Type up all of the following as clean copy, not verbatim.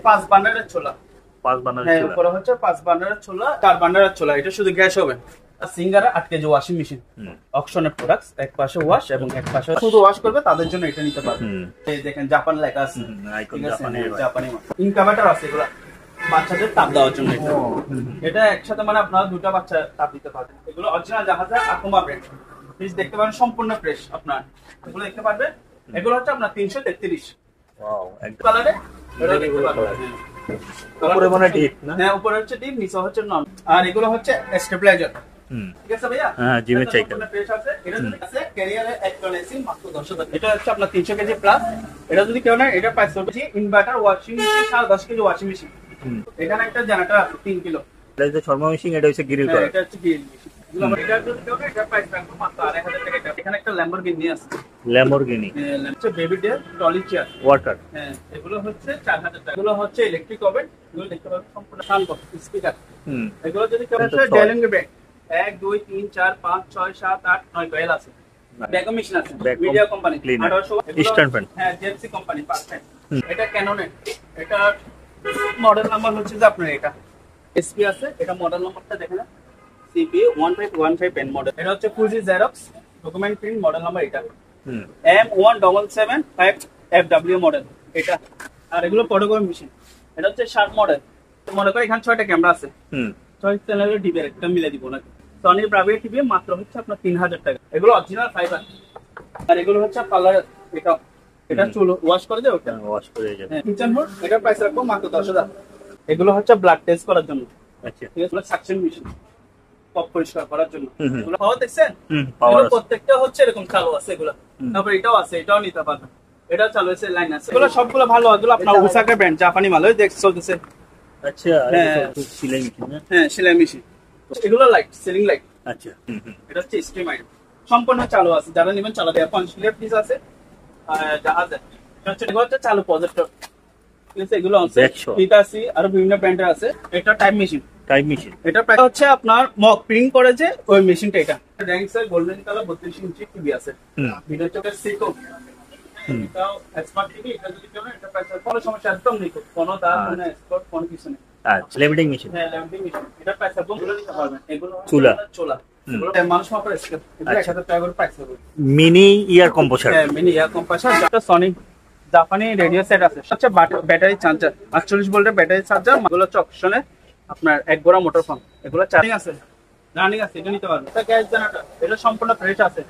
5 বার্নারের চুলা। 5 বার্নারের হ্যাঁ, চুলা। উপরে হচ্ছে 5 বার্নারের চুলা, 4 বার্নারের চুলা। এটা শুধু গ্যাস ওভেন। সিঙ্গারা 8 কেজি ওয়াশিং মেশিন। অকশনের প্রোডাক্টস, এক পাশে ওয়াশ এবং এক পাশে শুধু ওয়াশ করবে, তাদের জন্য এটা নিতে পারবে। এই দেখেন জাপান লেখা আছে, আইকন জাপানি ইনকাভার্টার আছে এগুলা বাচ্চাদের তাপ দেওয়ার জন্য। এটা একসাথে মানে আপনারা দুটো বাচ্চা তাপ দিতে পারবেন। এগুলো অরিজিনাল জাহাজে আকোমা ব্র্যান্ড। ফ্রিজ দেখতে পারেন সম্পূর্ণ ফ্রেশ। আপনার এগুলো দেখতে পারবে, এগুলো হচ্ছে আপনার 333। ওয়াও, একদম কালারে এটা দেখতে পারবেন। উপরে মানে ডিপ না? হ্যাঁ, উপরে হচ্ছে ডিপ, নিচে হচ্ছে নন। আর এগুলো হচ্ছে স্টেবিলাইজার। ঠিক আছে ভাইয়া? হ্যাঁ, জিমের চাইকেল। এটা যদি আছে ক্যারিয়ারে এক টন এসি মাত্র 10,000। এটা হচ্ছে আপনার 300 কেজি প্লাস। এটা যদি কেউ না, এটা প্রাইস হচ্ছে inverter washing machine 10.5 KG washing machine. এখানে একটা জেনারেটর আছে 3 কিলো। এটা হচ্ছে শর্মা মেশিন, এটা হচ্ছে গ্রিল করা। এটা হচ্ছে গ্রিল মেশিন। এটা যদি কেউ না, এটা প্রাইস রাখবো মাত্র 2,500 টাকা। এখানে একটা ল্যাম্বরগিনি আছে, ল্যাম্বরগিনি। হচ্ছে বেবি ডেল ট্রলি চেয়ার ওয়াটার। হ্যাঁ, এগুলো হচ্ছে 4,000 টাকা। এগুলো হচ্ছে ইলেকট্রিক ওভেন। এগুলো দেখতে পাবেন সম্পূর্ণ সাউন্ড বক্স, স্পিকার। এগুলো যদি কেউ আছে ডেলিং ব্যাগ 1 2 3 4 5 6 7 8 9 কয়েল আছে। ব্যাকআপ মেশিন আছে মিডিয়া কোম্পানি 1800। Eastern pen. হ্যাঁ, জেপসি কোম্পানি পারফেক্ট। এটা ক্যাননের। এটা মডেল নাম্বার হচ্ছে যে আপনার এটা এসপি আছে। এটা মডেল নাম্বারটা দেখেন, সিপি 1515 মডেল। এটা হচ্ছে Fuji xerox document print model number. এটা M1775 FW মডেল এটা। আর এগুলো ফটোকপি মেশিন। এটা হচ্ছে 60 মডেল। মনে করে এখানে 6টা ক্যামেরা আছে। 6 চ্যানেলের টিভি একটা মিলে দিব নাকি। সনি ব্রাভো টিভি মাত্র হচ্ছে আপনার 3,000 টাকা। এগুলো অরিজিনাল ফাইবার। আর এগুলো হচ্ছে পার্লার। এটা চুল ওয়াশ করে দেয়, ওটা ওয়াশ করে যায়। কিচেন হোড, এটা প্রাইস রাখবো মাত্র 10,000। এগুলো হচ্ছে ব্লাড টেস্ট করার জন্য। আচ্ছা, ঠিক আছে, সাকশন মেশিন পপ পরিষ্কার করার জন্য। এগুলো পাওয়া দেখছেন, পাওয়ার প্রত্যেকটা হচ্ছে এরকম চালু আছে এগুলো। তারপর এটাও আছে, এটাও নিতে পারবেন। এটা চালু আছে, লাইন আছে। এগুলো সবগুলো ভালো। এগুলো আপনার ওসাকা ব্র্যান্ড, জাপানি মাল। ওই দেখ চলতেছে। আচ্ছা, এটা সেলাই মেশিন না? হ্যাঁ, সেলাই মেশিন। এগুলো লাইট, সিলিং লাইট। আচ্ছা, এটা হচ্ছে স্ট্রিম আইটেম, সম্পূর্ণ চালু আছে। যারা নেবেন চালাতে 50 লিটার পিস আছে। জাহাজে এগুলো হচ্ছে চালু প্রজেক্টর। ঠিক আছে, এগুলো আছে পিতাসি আর বিভিন্ন ব্র্যান্ডের আছে। এটা টাইম মেশিন। Time machine. এটা প্রায় হচ্ছে আপনার মক প্রিন্ট করে যে ওই মেশিনটা। এটা র্যাঙ্কসের গোল্ডেন কালার 32 ইঞ্চি টিভি আছে। ভিডিও চোখের সিকো। এটাও স্মার্ট টিভি। এটা যদি কেউ না, এটা প্রাইস কোনো সমস্যা একদম নেই, কোনো দাগ কোনো স্পট কোনো কিছু নেই। আচ্ছা, লেমিটিং মেশিন। হ্যাঁ, লেমিটিং মেশিন। এটা প্রাইস একদম বলে দিতে পারবেন। এগুলো চুলা। এগুলো মানুষ মাপের স্কেল। এটা 1000 টাকা করে প্রাইস হবে। মিনি ইয়ার কম্প্রেসার। হ্যাঁ, মিনি এয়ার কম্প্রেসার। একটা সনি জাপানি রেডিও সেট আছে। হচ্ছে ব্যাটারি চার্জার, 48 ভোল্টের ব্যাটারি চার্জার। এগুলো হচ্ছে অপশনে আপনার এক গোড়া মোটর পাম্প। এগুলো চার্জিং আছে, রানিং আছে। এটা নিতে পারবেন। এটা গ্যাস জেনারেটর। এটা সম্পূর্ণ ফ্রেশ আছে।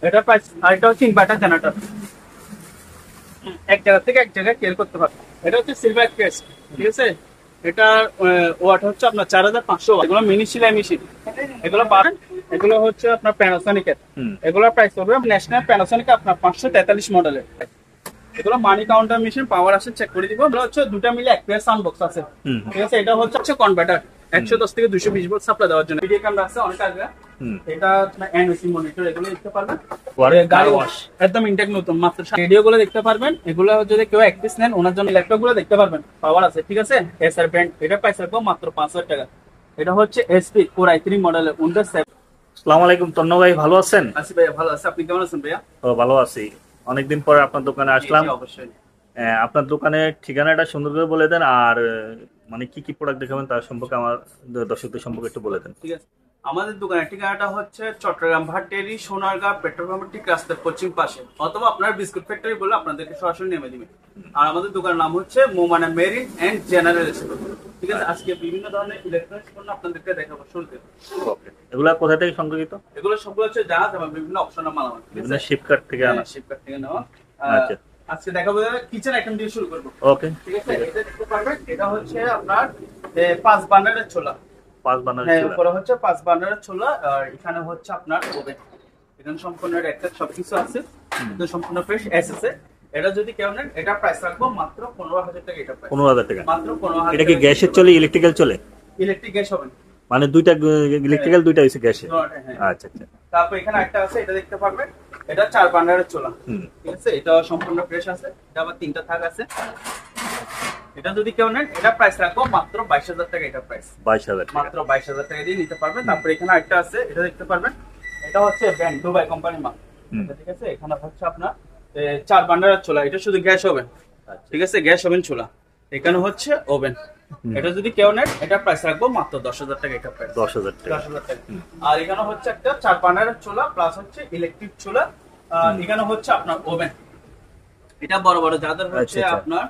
এটা প্রাইস। আর এটা হচ্ছে ইনভার্টার জেনারেটর। এক জায়গা থেকে এক জায়গায় কেয়ার করতে পারবে। এটা হচ্ছে সিলভার কেস। ঠিক আছে, এটা ওয়াট হচ্ছে আপনার 4,500। এগুলো মিনি সেলাই মেশিন। এগুলো পাবেন। এগুলো হচ্ছে আপনার প্যানাসোনিকের। এগুলো প্রাইস হবে ন্যাশনাল প্যানাসোনিক আপনার 543 মডেলের। এগুলো মানি কাউন্টার মেশিন, পাওয়ার আছে, চেক করে দিব। এগুলো হচ্ছে দুটো মিলে এক পেয়ার সাউন্ড বক্স আছে। ঠিক আছে, এটা হচ্ছে কনভার্টার 110 থেকে 220 ভোল্ট সাপ্লাই দেওয়ার জন্য। ভিডিও ক্যামেরা আছে অনেক আগে। এটা এনওসি মনিটর। এগুলো দেখতে পারবেন। গাড়ি ওয়াশ একদম ইনটেক নতুন মাত্র। রেডিও গুলো দেখতে পারবেন। এগুলো যদি কেউ এক পিস নেন, ওনার জন্য ল্যাপটপ গুলো দেখতে পারবেন, পাওয়ার আছে। ঠিক আছে, এসআর ব্র্যান্ড। এটা প্রাইস রাখবো মাত্র 5,000 টাকা। এটা হচ্ছে এসপি কোর i3 মডেলের উইন্ডোজ 7। আসসালামু আলাইকুম তন্ময় ভাই, ভালো আছেন? আছি ভাইয়া, ভালো আছি। আপনি কেমন আছেন ভাইয়া? ও, ভালো আছি। অনেকদিন পরে আপনার দোকানে আসলাম। অবশ্যই। আপনার দোকানের ঠিকানাটা সুন্দর করে বলে দেন, আর মানে কি কি প্রোডাক্ট দেখাবেন তার সম্পর্কে আমার দর্শকদের সম্পর্কে একটু বলে দেন। ঠিক আছে, আমাদের দোকানের ঠিকানাটা হচ্ছে চট্টগ্রাম ভাটডেরি সোনারগাঁ পেট্রোল পাম্পের ঠিক রাস্তার পশ্চিম পাশে, অথবা আপনার বিস্কুট ফ্যাক্টরি বলে আপনাদেরকে সরাসরি নেমে দিবে। আর আমাদের দোকানের নাম হচ্ছে মোমানা মেরিন এন্ড জেনারেল স্টোর। ঠিক আছে, আজকে বিভিন্ন ধরনের ইলেকট্রনিক্স পণ্য আপনাদেরকে দেখাবো। শুনতে এগুলা কোথা থেকে সংগ্রহিত? এগুলো সবগুলো হচ্ছে জাহাজ এবং বিভিন্ন অপশনাল মালামাল। বিভিন্ন শিপকার্ট থেকে আনা। শিপকার্ট থেকে নেওয়া। আচ্ছা, আজকে দেখাবো কিচেন আইটেম দিয়ে শুরু করব। ওকে, ঠিক আছে। এটা দেখতে পারবেন, এটা হচ্ছে আপনার 5 বার্নারের চুলা। 5 বার্নারের হ্যাঁ, চুলা। উপরে হচ্ছে 5 বার্নারের চুলা। আর এখানে হচ্ছে আপনার ওভেন। এখানে সম্পূর্ণ একটা সবকিছু আছে, একদম সম্পূর্ণ ফ্রেশ এসএসএ। এটা যদি কেউ নেন, এটা প্রাইস রাখবো মাত্র 15,000 টাকা। এটা প্রাইস 15,000 টাকা। মাত্র 15,000। এটা কি গ্যাসের চলে, ইলেকট্রিক্যাল চলে? ইলেকট্রিক গ্যাস হবে, মানে দুইটা ইলেকট্রিক্যাল, দুইটা হইছে গ্যাসের। আচ্ছা আচ্ছা। তারপর এখানে একটা আছে, এটা দেখতে পারবেন। এটা 4 বার্নারের চুলা। ঠিক আছে, এটা সম্পূর্ণ ফ্রেশ আছে। এটা আবার 3টা থাক আছে। এটা যদি কেউ নেন, এটা প্রাইস রাখবো মাত্র 22,000 টাকা। এটা প্রাইস 22,000 টাকা। মাত্র 22,000 টাকা দিয়ে নিতে পারবেন। তারপর এখানে একটা আছে, এটা দেখতে পারবেন। এটা হচ্ছে ব্র্যান্ড দুবাই কোম্পানির মাল। ঠিক আছে, এখানে হচ্ছে আপনার 4 বার্নারের চুলা। এটা শুধু গ্যাস ওভেন। ঠিক আছে, গ্যাস ওভেন চুলা। এখানে হচ্ছে ওভেন। এটা যদি কেউ নেন এটা প্রাইস রাখবো মাত্র 10,000 টাকা। এটা প্রাইস 10,000 টাকা। 10,000 টাকা। আর এখানে হচ্ছে একটা 4 বার্নারের চুলা প্লাস হচ্ছে ইলেকট্রিক চুলা। এখানে হচ্ছে আপনার ওভেন। এটা বড় বড় যাদের হচ্ছে আপনার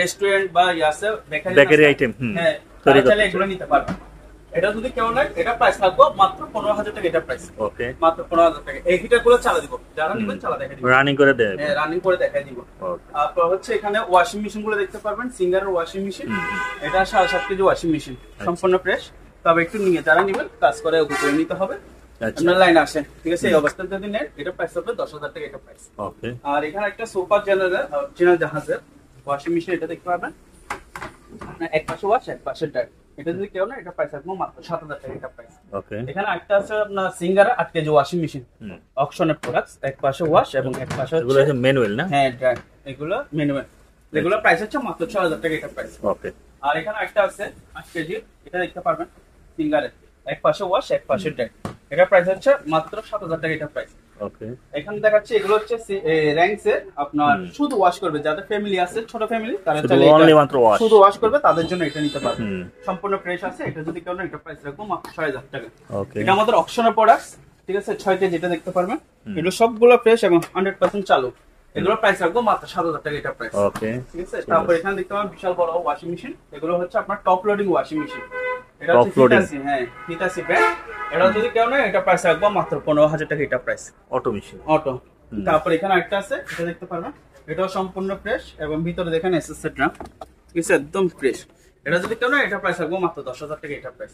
রেস্টুরেন্ট বা ইয়াসে বেকারি আইটেম হ্যাঁ তৈরি করতে এগুলো নিতে পারবেন। এটা যদি কেউ নেন এটা প্রাইস রাখবো মাত্র 15,000 টাকা। এটা প্রাইস ওকে মাত্র 15,000 টাকা। এই হিটার গুলো চালা দিব, যারা নেবেন চালা দেখাই দিব, রানিং করে দেয়। হ্যাঁ রানিং করে দেখাই দিব। তারপর হচ্ছে এখানে ওয়াশিং মেশিন গুলো দেখতে পারবেন, সিঙ্গারের ওয়াশিং মেশিন। এটা 7.5 কেজি ওয়াশিং মেশিন, সম্পূর্ণ ফ্রেশ। তবে একটু নিয়ে যারা নেবেন কাজ করে উপরে নিতে হবে। আপনার লাইন আসেন, ঠিক আছে? এই অবস্থায় যদি নেন এটা প্রাইস হবে 10,000 টাকা। এটা প্রাইস ওকে। আর এখানে একটা সুপার জেনারেল অরিজিনাল জাহাজের ওয়াশিং মেশিন, এটা দেখতে পারবেন। আপনার এক পাশে ওয়াশ এক পাশে ড্রাই। এটা যদি কেউ না এটা প্রাইস রাখবো মাত্র 7,000 টাকা। এটা প্রাইস ওকে। এখানে একটা আছে আপনার সিঙ্গার 8 কেজি ওয়াশিং মেশিন, অকশনের প্রোডাক্টস। এক পাশে ওয়াশ এবং এক পাশে এগুলো হচ্ছে ম্যানুয়াল না? হ্যাঁ ড্রাই। এগুলো ম্যানুয়াল। এগুলো প্রাইস হচ্ছে মাত্র 6,000 টাকা। এটা প্রাইস ওকে। আর এখানে একটা আছে 8 কেজি, এটা দেখতে পারবেন সিঙ্গারের, এক পাশে ওয়াশ এক পাশে ড্রাই। এটা প্রাইস হচ্ছে মাত্র 7,000 টাকা। এটা প্রাইস ওকে। এখানে দেখাচ্ছি এগুলো হচ্ছে র‍্যাঙ্কসের আপনার শুধু ওয়াশ করবে, যাদের ফ্যামিলি আছে ছোট ফ্যামিলি তারা চাইলে শুধু ওয়াশ করবে, তাদের জন্য এটা নিতে পারবে। সম্পূর্ণ ফ্রেশ আছে। এটা যদি কেউ না এটা প্রাইস রাখবো মাত্র 6,000 টাকা। ওকে। এটা আমাদের অকশনের প্রোডাক্টস, ঠিক আছে? 6 কেজি যেটা দেখতে পারবেন, এগুলো সবগুলো ফ্রেশ এবং 100% চালু। এগুলো প্রাইস রাখবো মাত্র 7,000 টাকা। এটা প্রাইস ওকে, ঠিক আছে? তারপর এখানে দেখতে পাবেন বিশাল বড় ওয়াশিং মেশিন। এগুলো হচ্ছে আপনার টপ লোডিং ওয়াশিং মেশিন। এটা হচ্ছে হিটাসি, হ্যাঁ হিটাসি ব্র্যান্ড। এটা যদি কেউ না এটা প্রাইস রাখবো মাত্র 15,000 টাকা। এটা প্রাইস অটো মেশিন, অটো। তারপর এখানে একটা আছে, এটা দেখতে পারবেন, এটাও সম্পূর্ণ ফ্রেশ এবং ভিতরে দেখেন এসএসএটরা, ঠিক আছে? একদম ফ্রেশ। এটা যদি কেউ না এটা প্রাইস রাখবো মাত্র 10,000 টাকা। এটা প্রাইস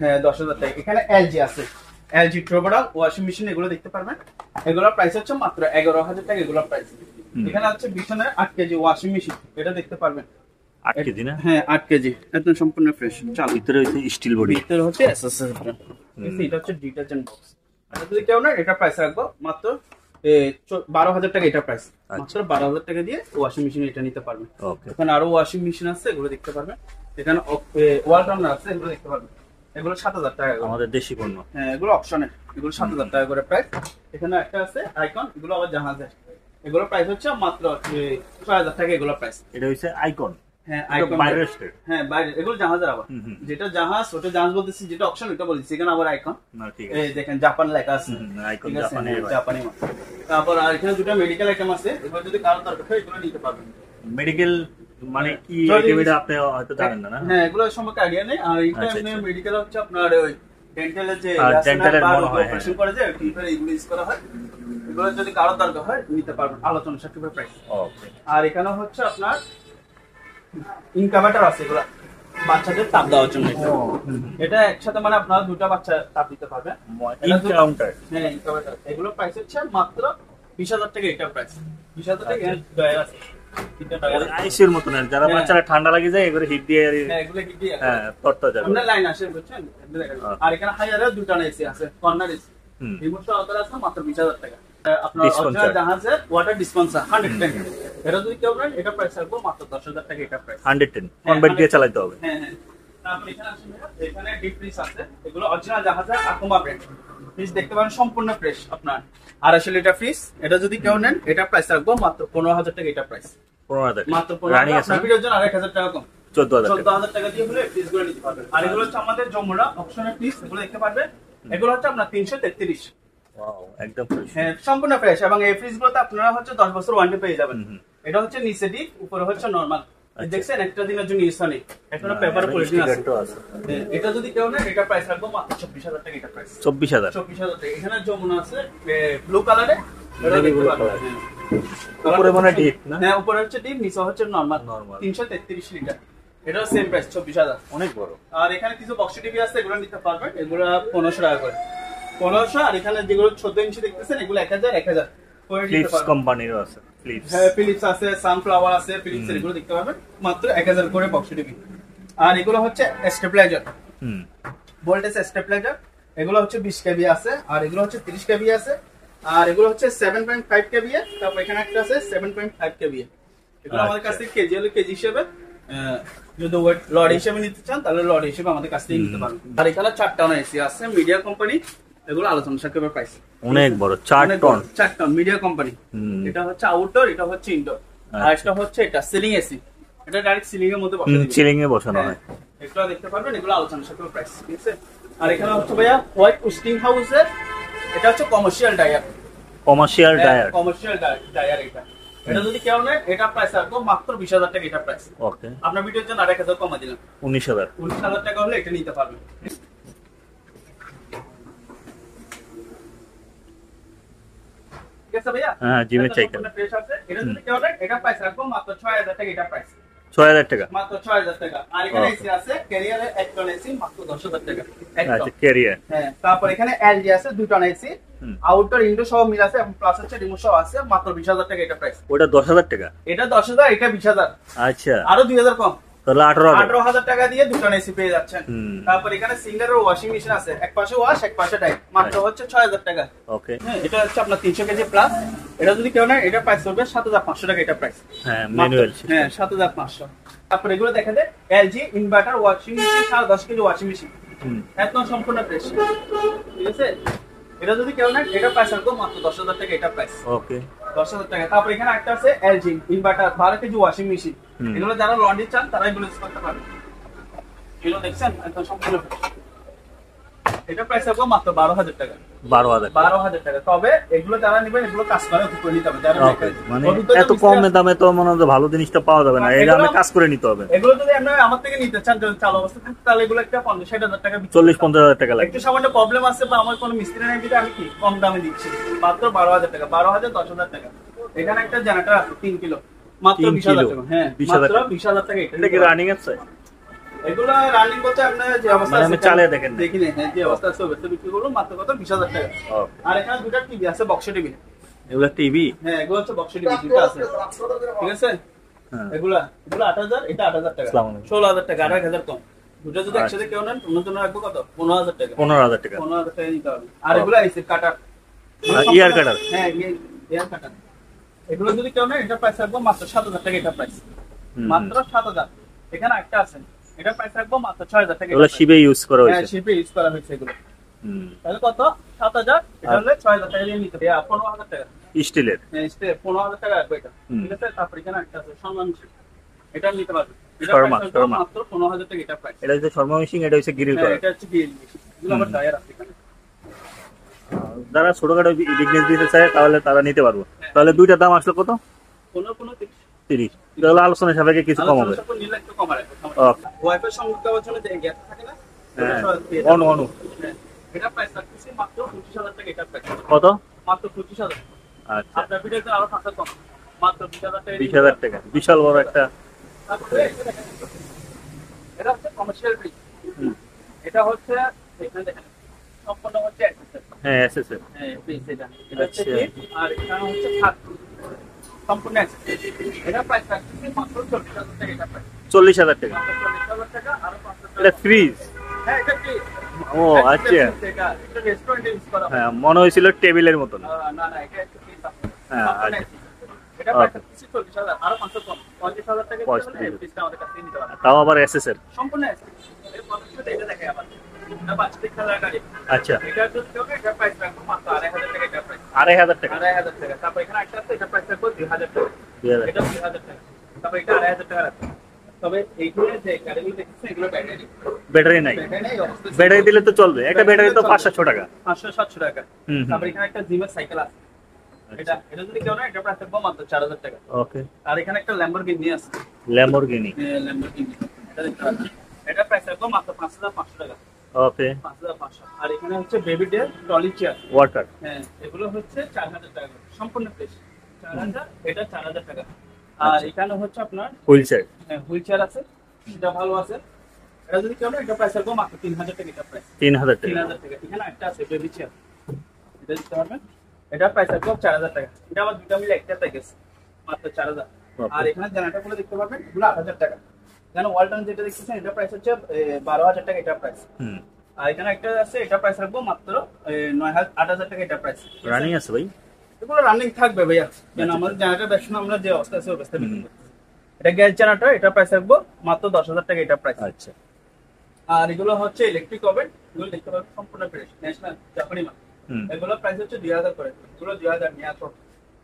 হ্যাঁ 10,000 টাকা। এখানে এলজি আছে, এলজি ট্রোবোডাল ওয়াশিং মেশিন। এগুলো দেখতে পারবেন, এগুলোর প্রাইস হচ্ছে মাত্র 11,000 টাকা। এগুলোর প্রাইস এখানে আছে বিছানার 8 কেজি ওয়াশিং মেশিন। এটা দেখতে পারবেন 8 কেজি না? হ্যাঁ 8 কেজি, একদম সম্পূর্ণ ফ্রেশ। চালু। ভিতরে হচ্ছে স্টিল বডি, ভিতরে হচ্ছে এসএসএস ব্র্যান্ড। এটা হচ্ছে ডিটারজেন্ট বক্স। এটা যদি কেউ না এটা প্রাইস রাখবো মাত্র 12,000 টাকা। এটা প্রাইস মাত্র 12,000 টাকা দিয়ে ওয়াশিং মেশিন এটা নিতে পারবেন। এখানে আরো ওয়াশিং মেশিন আছে, এগুলো দেখতে পারবেন। এখানে ওয়াল টার্নার আছে, এগুলো দেখতে পারবেন। এগুলো 7,000 টাকা, আমাদের দেশি পণ্য। হ্যাঁ এগুলো অপশনের, এগুলো 7,000 টাকা করে প্রাইস। এখানে একটা আছে আইকন, এগুলো আবার জাহাজের। এগুলো প্রাইস হচ্ছে মাত্র 6,000 টাকা। এগুলো প্রাইস এটা হচ্ছে আইকন, হ্যাঁ আইকন বাইরের স্টেট, হ্যাঁ বাইরে। এগুলো জাহাজের আবার, যেটা জাহাজ ওটা জাহাজ বলতেছি, যেটা অপশন ওটা বলতেছি। এখানে আবার আইকন, না ঠিক এই দেখেন জাপান লেখা আছে, আইকন ঠিক আছে? জাপানি। তারপর আর এখানে দুটো মেডিকেল আইটেম আছে, এগুলো যদি কারো দরকার হয় এগুলো নিতে পারবেন। মেডিকেল মানে কি আইটেম এটা আপনি হয়তো জানেন না? হ্যাঁ এগুলো সম্পর্কে আইডিয়া নেই। আর এটা মেডিকেল হচ্ছে আপনার ওই ডেন্টালের যে অপারেশন করে যে টিপের এগুলো ইউজ করা হয়, এগুলো যদি কারো দরকার হয় নিতে পারবেন আলোচনা সাপেক্ষে প্রাইস। ওকে। আর এখানে হচ্ছে আপনার ইনকাভারেটর আছে, এগুলো বাচ্চাদের তাপ দেওয়ার জন্য। এটা একসাথে মানে আপনারা দুটো বাচ্চা তাপ দিতে পারবেন। ইনকাউন্টার, হ্যাঁ ইনকাভারেটর। এগুলো প্রাইস হচ্ছে মাত্র 20,000 টাকা। এটা প্রাইস 20,000 টাকা। ডয়ার আছে আইসির মত না, যারা বাচ্চারা ঠান্ডা লাগে যায় এগুলো হিট দিয়ে, হ্যাঁ এগুলো হিট দিয়ে, হ্যাঁ তরতা যাবে। আপনার লাইন আসে, বুঝছেন? আর এখানে হাইয়ারে দুটো এসি আছে, কর্নার এসি, রিমোট সহকারে আছে, মাত্র 20,000 টাকা। আপনার অরিজিনাল জাহাজের ওয়াটার ডিসপেন্সার 110। এটা যদি কেউ নেন এটা প্রাইস রাখবো মাত্র 10,000 টাকা। এটা প্রাইস 110 কনভার্ট দিয়ে চালাতে হবে। হ্যাঁ হ্যাঁ। তারপর এখানে আসেন, এখানে ডিপ ফ্রিজ আছে, এগুলো অরিজিনাল জাহাজের আকুমা ব্র্যান্ড ফ্রিজ দেখতে পারেন, সম্পূর্ণ ফ্রেশ। আপনার 250 লিটার ফ্রিজ। এটা যদি কেউ নেন এটা প্রাইস রাখবো মাত্র 15,000 টাকা। এটা প্রাইস 15,000 মাত্র 15,000। আপনার ভিডিওর জন্য 1,000 টাকা কম, 14,000 টাকা দিয়ে হলে ফ্রিজ গুলো নিতে পারবেন। আর এগুলো হচ্ছে আমাদের যমুনা অপশনের ফ্রিজ, এগুলো দেখতে পারবেন। এগুলো হচ্ছে আপনার 333। ওয়াও, একদম ফ্রেশ, হ্যাঁ সম্পূর্ণ ফ্রেশ। এবং এই ফ্রিজ গুলোতে আপনারা হচ্ছে 10 বছর ওয়ারেন্টি পেয়ে যাবেন। এটা হচ্ছে নিচে ডিপ, উপরে হচ্ছে নরমাল। দেখছেন একটা দিনের জন্য ইউজ হয়নি, এখনো পেপার পলিথিন আছে। এটা যদি কেউ নেন এটা প্রাইস রাখবো মাত্র 24,000 টাকা। এটা প্রাইস 24,000 টাকা। এখানে যমুনা আছে ব্লু কালারে, এটা দেখতে পারবেন। উপরে মানে ডিপ না? হ্যাঁ উপরে হচ্ছে ডিপ, নিচে হচ্ছে নরমাল। 333 লিটার। এটা সেম প্রাইস 24,000, অনেক বড়। আর এখানে কিছু বক্স টিভি আছে, এগুলো নিতে পারবেন। এগুলো 1,500 টাকা করে, 1,500। আর এখানে যেগুলো 14 ইঞ্চি দেখতেছেন এগুলো 1,000 ফিলিপস কোম্পানিরও আছে, ফিলিপস, হ্যাঁ ফিলিপস আছে, সানফ্লাওয়ার আছে, ফিলিপস এর এগুলো দেখতে পারবেন মাত্র 1,000 করে বক্স টিভি। আর এগুলো হচ্ছে স্টেবিলাইজার, ভোল্টেজ স্টেবিলাইজার। এগুলো হচ্ছে 20 কেভি আছে, আর এগুলো হচ্ছে 30 কেভি আছে, আর এগুলো হচ্ছে 7.5 কেভি। তারপর এখানে একটা আছে 7.5 কেভি। এগুলো আমাদের কাছ থেকে কেজি হলে কেজি হিসেবে, যদি ওয়েট লড হিসেবে নিতে চান তাহলে লড হিসেবে আমাদের কাছ থেকে নিতে পারবেন। আর এখানে 4 টন এসি আছে, মিডিয়া কোম্পানি। এগুলো আলোচনা সাপেক্ষে প্রাইস অনেক বড়, 4 টন মিডিয়া কোম্পানি। এটা হচ্ছে আউটডোর, এটা হচ্ছে ইনডোর। আর এটা হচ্ছে এটা সিলিং এসি, এটা ডাইরেক্ট সিলিং এর মধ্যে বসানো দিবেন। সিলিং এ বসানো হয়। এগুলো দেখতে পারবেন, এগুলো আলোচনা সাপেক্ষ প্রাইস, ঠিক আছে। আর এখানে হচ্ছে ভাইয়া হোয়াইট উস্টিং হাউসের, এটা হচ্ছে commercial dryer. Commercial dryer. Commercial dryer এটা যদি কেউ নেয়, এটা প্রাইস রাখবো মাত্র 20,000 টাকা। এটা প্রাইস ওকে, আপনার ভিডিওর জন্য 1,000 কমা দিলাম, 19,000। 19,000 টাকা হলে এটা নিতে পারবেন। ঠিক আছে ভাইয়া? হ্যাঁ, জিমের চাইকেল। এটা যদি কেউ নেয়, এটা প্রাইস রাখবো মাত্র 6,000 টাকা। এটা প্রাইস 6,000 টাকা। মাত্র 6,000 টাকা। আর এখানে এসি আছে, ক্যারিয়ারে 1 টন এসি মাত্র 10,000 টাকা। আচ্ছা, ক্যারিয়ার। হ্যাঁ, তারপর এখানে এলজি আছে 2 টন এসি, আউটডোর ইনডোর সব মিল আছে, এবং প্লাস হচ্ছে রিমোট সহ আছে, মাত্র 20,000 টাকা। এটা প্রাইস ওটা 10,000 টাকা। এটা 10,000, এটা 20,000। আচ্ছা, আরো 2,000 কম, তাহলে 18,000। 18,000 টাকা দিয়ে 2 টন এসি পেয়ে যাচ্ছেন। তারপর এখানে সিঙ্গারের ওয়াশিং মেশিন আছে, এক পাশে ওয়াশ এক পাশে ডাই, মাত্র হচ্ছে 6,000 টাকা। ওকে, হ্যাঁ, এটা হচ্ছে আপনার 300 কেজি প্লাস। এটা যদি কেউ নেয়, এটা প্রাইস করবে 7,500 টাকা। এটা প্রাইস হ্যাঁ, ম্যানুয়াল। হ্যাঁ, 7,500। তারপর এগুলো দেখা যায় LG inverter washing machine, 10 KG washing machine, একদম সম্পূর্ণ ফ্রেশ, ঠিক আছে। এটা যদি কেউ নেয়, এটা প্রাইস রাখবো মাত্র 10,000 টাকা। এটা প্রাইস ওকে, 10,000 টাকা। তারপর এখানে একটা আছে LG inverter 12 KG washing machine. এগুলো যারা লন্ড্রি চান তারা এগুলো ইউজ করতে পারবে। এগুলো দেখছেন একদম সম্পূর্ণ fresh। এটা প্রাইস রাখবো মাত্র 12,000 টাকা। 12,000 টাকা। তবে এগুলো যারা নেবেন, এগুলো কাজ করে উপরে নিতে হবে। যারা মানে এত কম দামে তো মনে হয় ভালো জিনিসটা পাওয়া যাবে না, এই দামে কাজ করে নিতে হবে। এগুলো যদি আপনি আমার থেকে নিতে চান, যদি চালু অবস্থা থাকে, তাহলে এগুলো একটা 50-60,000 টাকা, 40-50,000 টাকা লাগবে। একটু সামান্য প্রবলেম আছে বা আমার কোনো মিস্ত্রি নাই দিতে আমি কি কম দামে দিচ্ছি, মাত্র 12,000 টাকা। 12,000, 10,000 টাকা। এখানে একটা জেনারেটর আছে 3 কিলো, মাত্র 20,000 টাকা। হ্যাঁ, মাত্র 20,000 টাকা। এটা কি রানিং আছে? এগুলো রানিং করতে আপনার যে অবস্থা আছে চালিয়ে দেখেন, দেখিনি। হ্যাঁ, যে অবস্থা আছে ওটা বিক্রি করব মাত্র কত, 20,000 টাকা। আর এখানে দুটো টিভি আছে, বক্স টিভি। এগুলা টিভি? হ্যাঁ, এগুলো হচ্ছে বক্স টিভি, দুটো আছে, ঠিক আছে। এগুলো 8,000, এটা 8,000 টাকা, 16,000 টাকা, 8,000 কম। দুটো যদি একসাথে কেউ নেন, অন্য জন্য রাখবো কত, 15,000 টাকা। 15,000 টাকা। 15,000 টাকা নিতে হবে। আর এগুলো আইছে কাটার, ইয়ার কাটার। হ্যাঁ, ইয়ার কাটার। এগুলো যদি কেউ নেন, এটা প্রাইস রাখবো মাত্র 7,000 টাকা। এটা প্রাইস মাত্র 7,000। এখানে একটা আছে, এটা প্রাইস রাখবো মাত্র 6,000 টাকা। এগুলো শিপে ইউজ করা হয়েছে। হ্যাঁ, শিপে ইউজ করা হয়েছে এগুলো। তাহলে কত, 7,000। এটা হলে 6,000 টাকা দিয়ে নিতে হবে। 15,000 টাকা স্টিলের। হ্যাঁ, স্টিল 15,000 টাকা রাখবো এটা, ঠিক আছে। তারপর এখানে একটা আছে সম্মান মেশিন, এটা নিতে পারবে। এটা প্রাইস মাত্র 15,000 টাকা। এটা প্রাইস, এটা হচ্ছে শর্মা মেশিন, এটা হচ্ছে গ্রিল করা। এটা হচ্ছে গ্রিল মেশিন। এগুলো আমার ডায়ার আছে এখানে। যারা ছোটখাটো বিজনেস দিতে চায় তাহলে তারা নিতে পারবো। তাহলে দুইটা দাম আসলো কত? 30। তাহলে আলোচনা সাপেক্ষে কিছু কম হবে। ওয়াইফাই সংযোগ দেওয়ার জন্য যে গ্যাপ থাকে না, অনু এটা প্রাইস রাখতেছি মাত্র 25,000 টাকা। এটা প্রাইস কত? মাত্র 25,000। আচ্ছা, আপনার ভিডিওতে আরো 5,000 কম, মাত্র 20,000 টাকা। 20,000 টাকা, বিশাল বড় একটা। তারপরে এটা হচ্ছে কমার্শিয়াল ফ্রিজ। এটা হচ্ছে এখানে দেখেন সম্পূর্ণ হচ্ছে অ্যাক্সেসরি। হ্যাঁ, এসএসএর। হ্যাঁ, ফ্রিজ এটা হচ্ছে ফ্রিজ। আর এখানে হচ্ছে খাট, সম্পূর্ণ অ্যাক্সেসরি। এটা প্রাইস রাখতেছি মাত্র 40,000 টাকা। এটা প্রাইস 40,000 টাকা। মাত্র 40,000 টাকা। আর 500 টাকা। এটা ফ্রিজ? হ্যাঁ, এটা ফ্রিজ। ও আচ্ছা, এটা রেস্টুরেন্টে ইউজ করা হয়। হ্যাঁ, মনে হয়েছিল টেবিলের মতন। না না, এটা একটা ফ্রিজ আছে। হ্যাঁ, আচ্ছা। এটা প্রাইস রাখতেছি 40,000, আর 500 কম, 50,000 টাকা দিলে ফ্রিজটা আমাদের কাছে নিতে পারবেন। তাও আবার এসএসএর? সম্পূর্ণ অ্যাক্সেসরি। এর পদ্ধতিটা এটা দেখে আবার এটা বাচ্চাদের খেলার গাড়ি। আচ্ছা, এটা যদি কেউ এটা প্রাইস রাখবো মাত্র 2,500 টাকা। এটা প্রাইস 2,500 টাকা। 2,500 টাকা। তারপর এখানে একটা আছে, এটা প্রাইস রাখবো 2,000 টাকা। 2,000 এটা 2,000 টাকা। তারপর এটা 2,500 টাকা রাখবো। তবে এইগুলো যে গাড়িগুলো দেখছেন, এগুলো ব্যাটারি ব্যাটারি নাই? ব্যাটারি অবস্থা, ব্যাটারি দিলে তো চলবে। একটা ব্যাটারি তো 500-700 টাকা। 500-700 টাকা। তারপর এখানে একটা জিমের সাইকেল আছে, এটা যদি কেউ না, এটা প্রাইস রাখবো মাত্র 4,000 টাকা। ওকে। আর এখানে একটা ল্যাম্বরগিনি আছে, ল্যাম্বরগিনি। ল্যাম্বরগিনি, এটা দেখতে পাচ্ছেন। এটা প্রাইস রাখবো মাত্র 5,500 টাকা। ওকে। 5,500। আর এখানে হচ্ছে বেবি ডেল ট্রলি চেয়ার, ওয়াটার। হ্ঁ, এগুলো হচ্ছে 4,000 টাকা সম্পূর্ণ ফ্রেশ। 4,000, এটা 4,000 টাকা। আর এখানে হচ্ছে আপনার হুইল চেয়ার। হ্যাঁ, হুইল চেয়ার আছে, এটা ভালো আছে। এটা যদি কেউ না, এটা প্রাইস রাখবো মাত্র 3,000 টাকা। এটা প্রাইস 3,000 টাকা। 3,000 টাকা। এখানে একটা আছে বেবি চেয়ার, এটা দিতে পারবেন। এটা প্রাইস রাখবো 4,000 টাকা। এটা আবার দুটো মিলে একটা প্যাকেজ, মাত্র 4,000। আর এখানে জেনারেটরগুলো দেখতে পারবেন, এগুলো 8,000 টাকা। এখানে ওয়ালটন যেটা দেখতেছেন, এটা প্রাইস হচ্ছে 12,000 টাকা। এটা প্রাইস। আর এখানে একটা আছে, এটা প্রাইস রাখবো মাত্র 8,000 টাকা। এটা প্রাইস রানিং আছে ভাই? এগুলো রানিং থাকবে ভাইয়া, কেন আমাদের জেনারেটর ব্যবসা আমরা যে অবস্থা আছে অবস্থা বিক্রি করতেছি। এটা গ্যাস জেনারেটর, এটা প্রাইস রাখবো মাত্র 10,000 টাকা। এটা প্রাইস। আচ্ছা। আর এগুলো হচ্ছে ইলেকট্রিক ওভেন, এগুলো দেখতে পাবেন সম্পূর্ণ ফ্রেশ, ন্যাশনাল জাপানি মাল। এগুলো প্রাইস হচ্ছে 2,000 করে। এগুলো 2,000 নিয়ে আসো।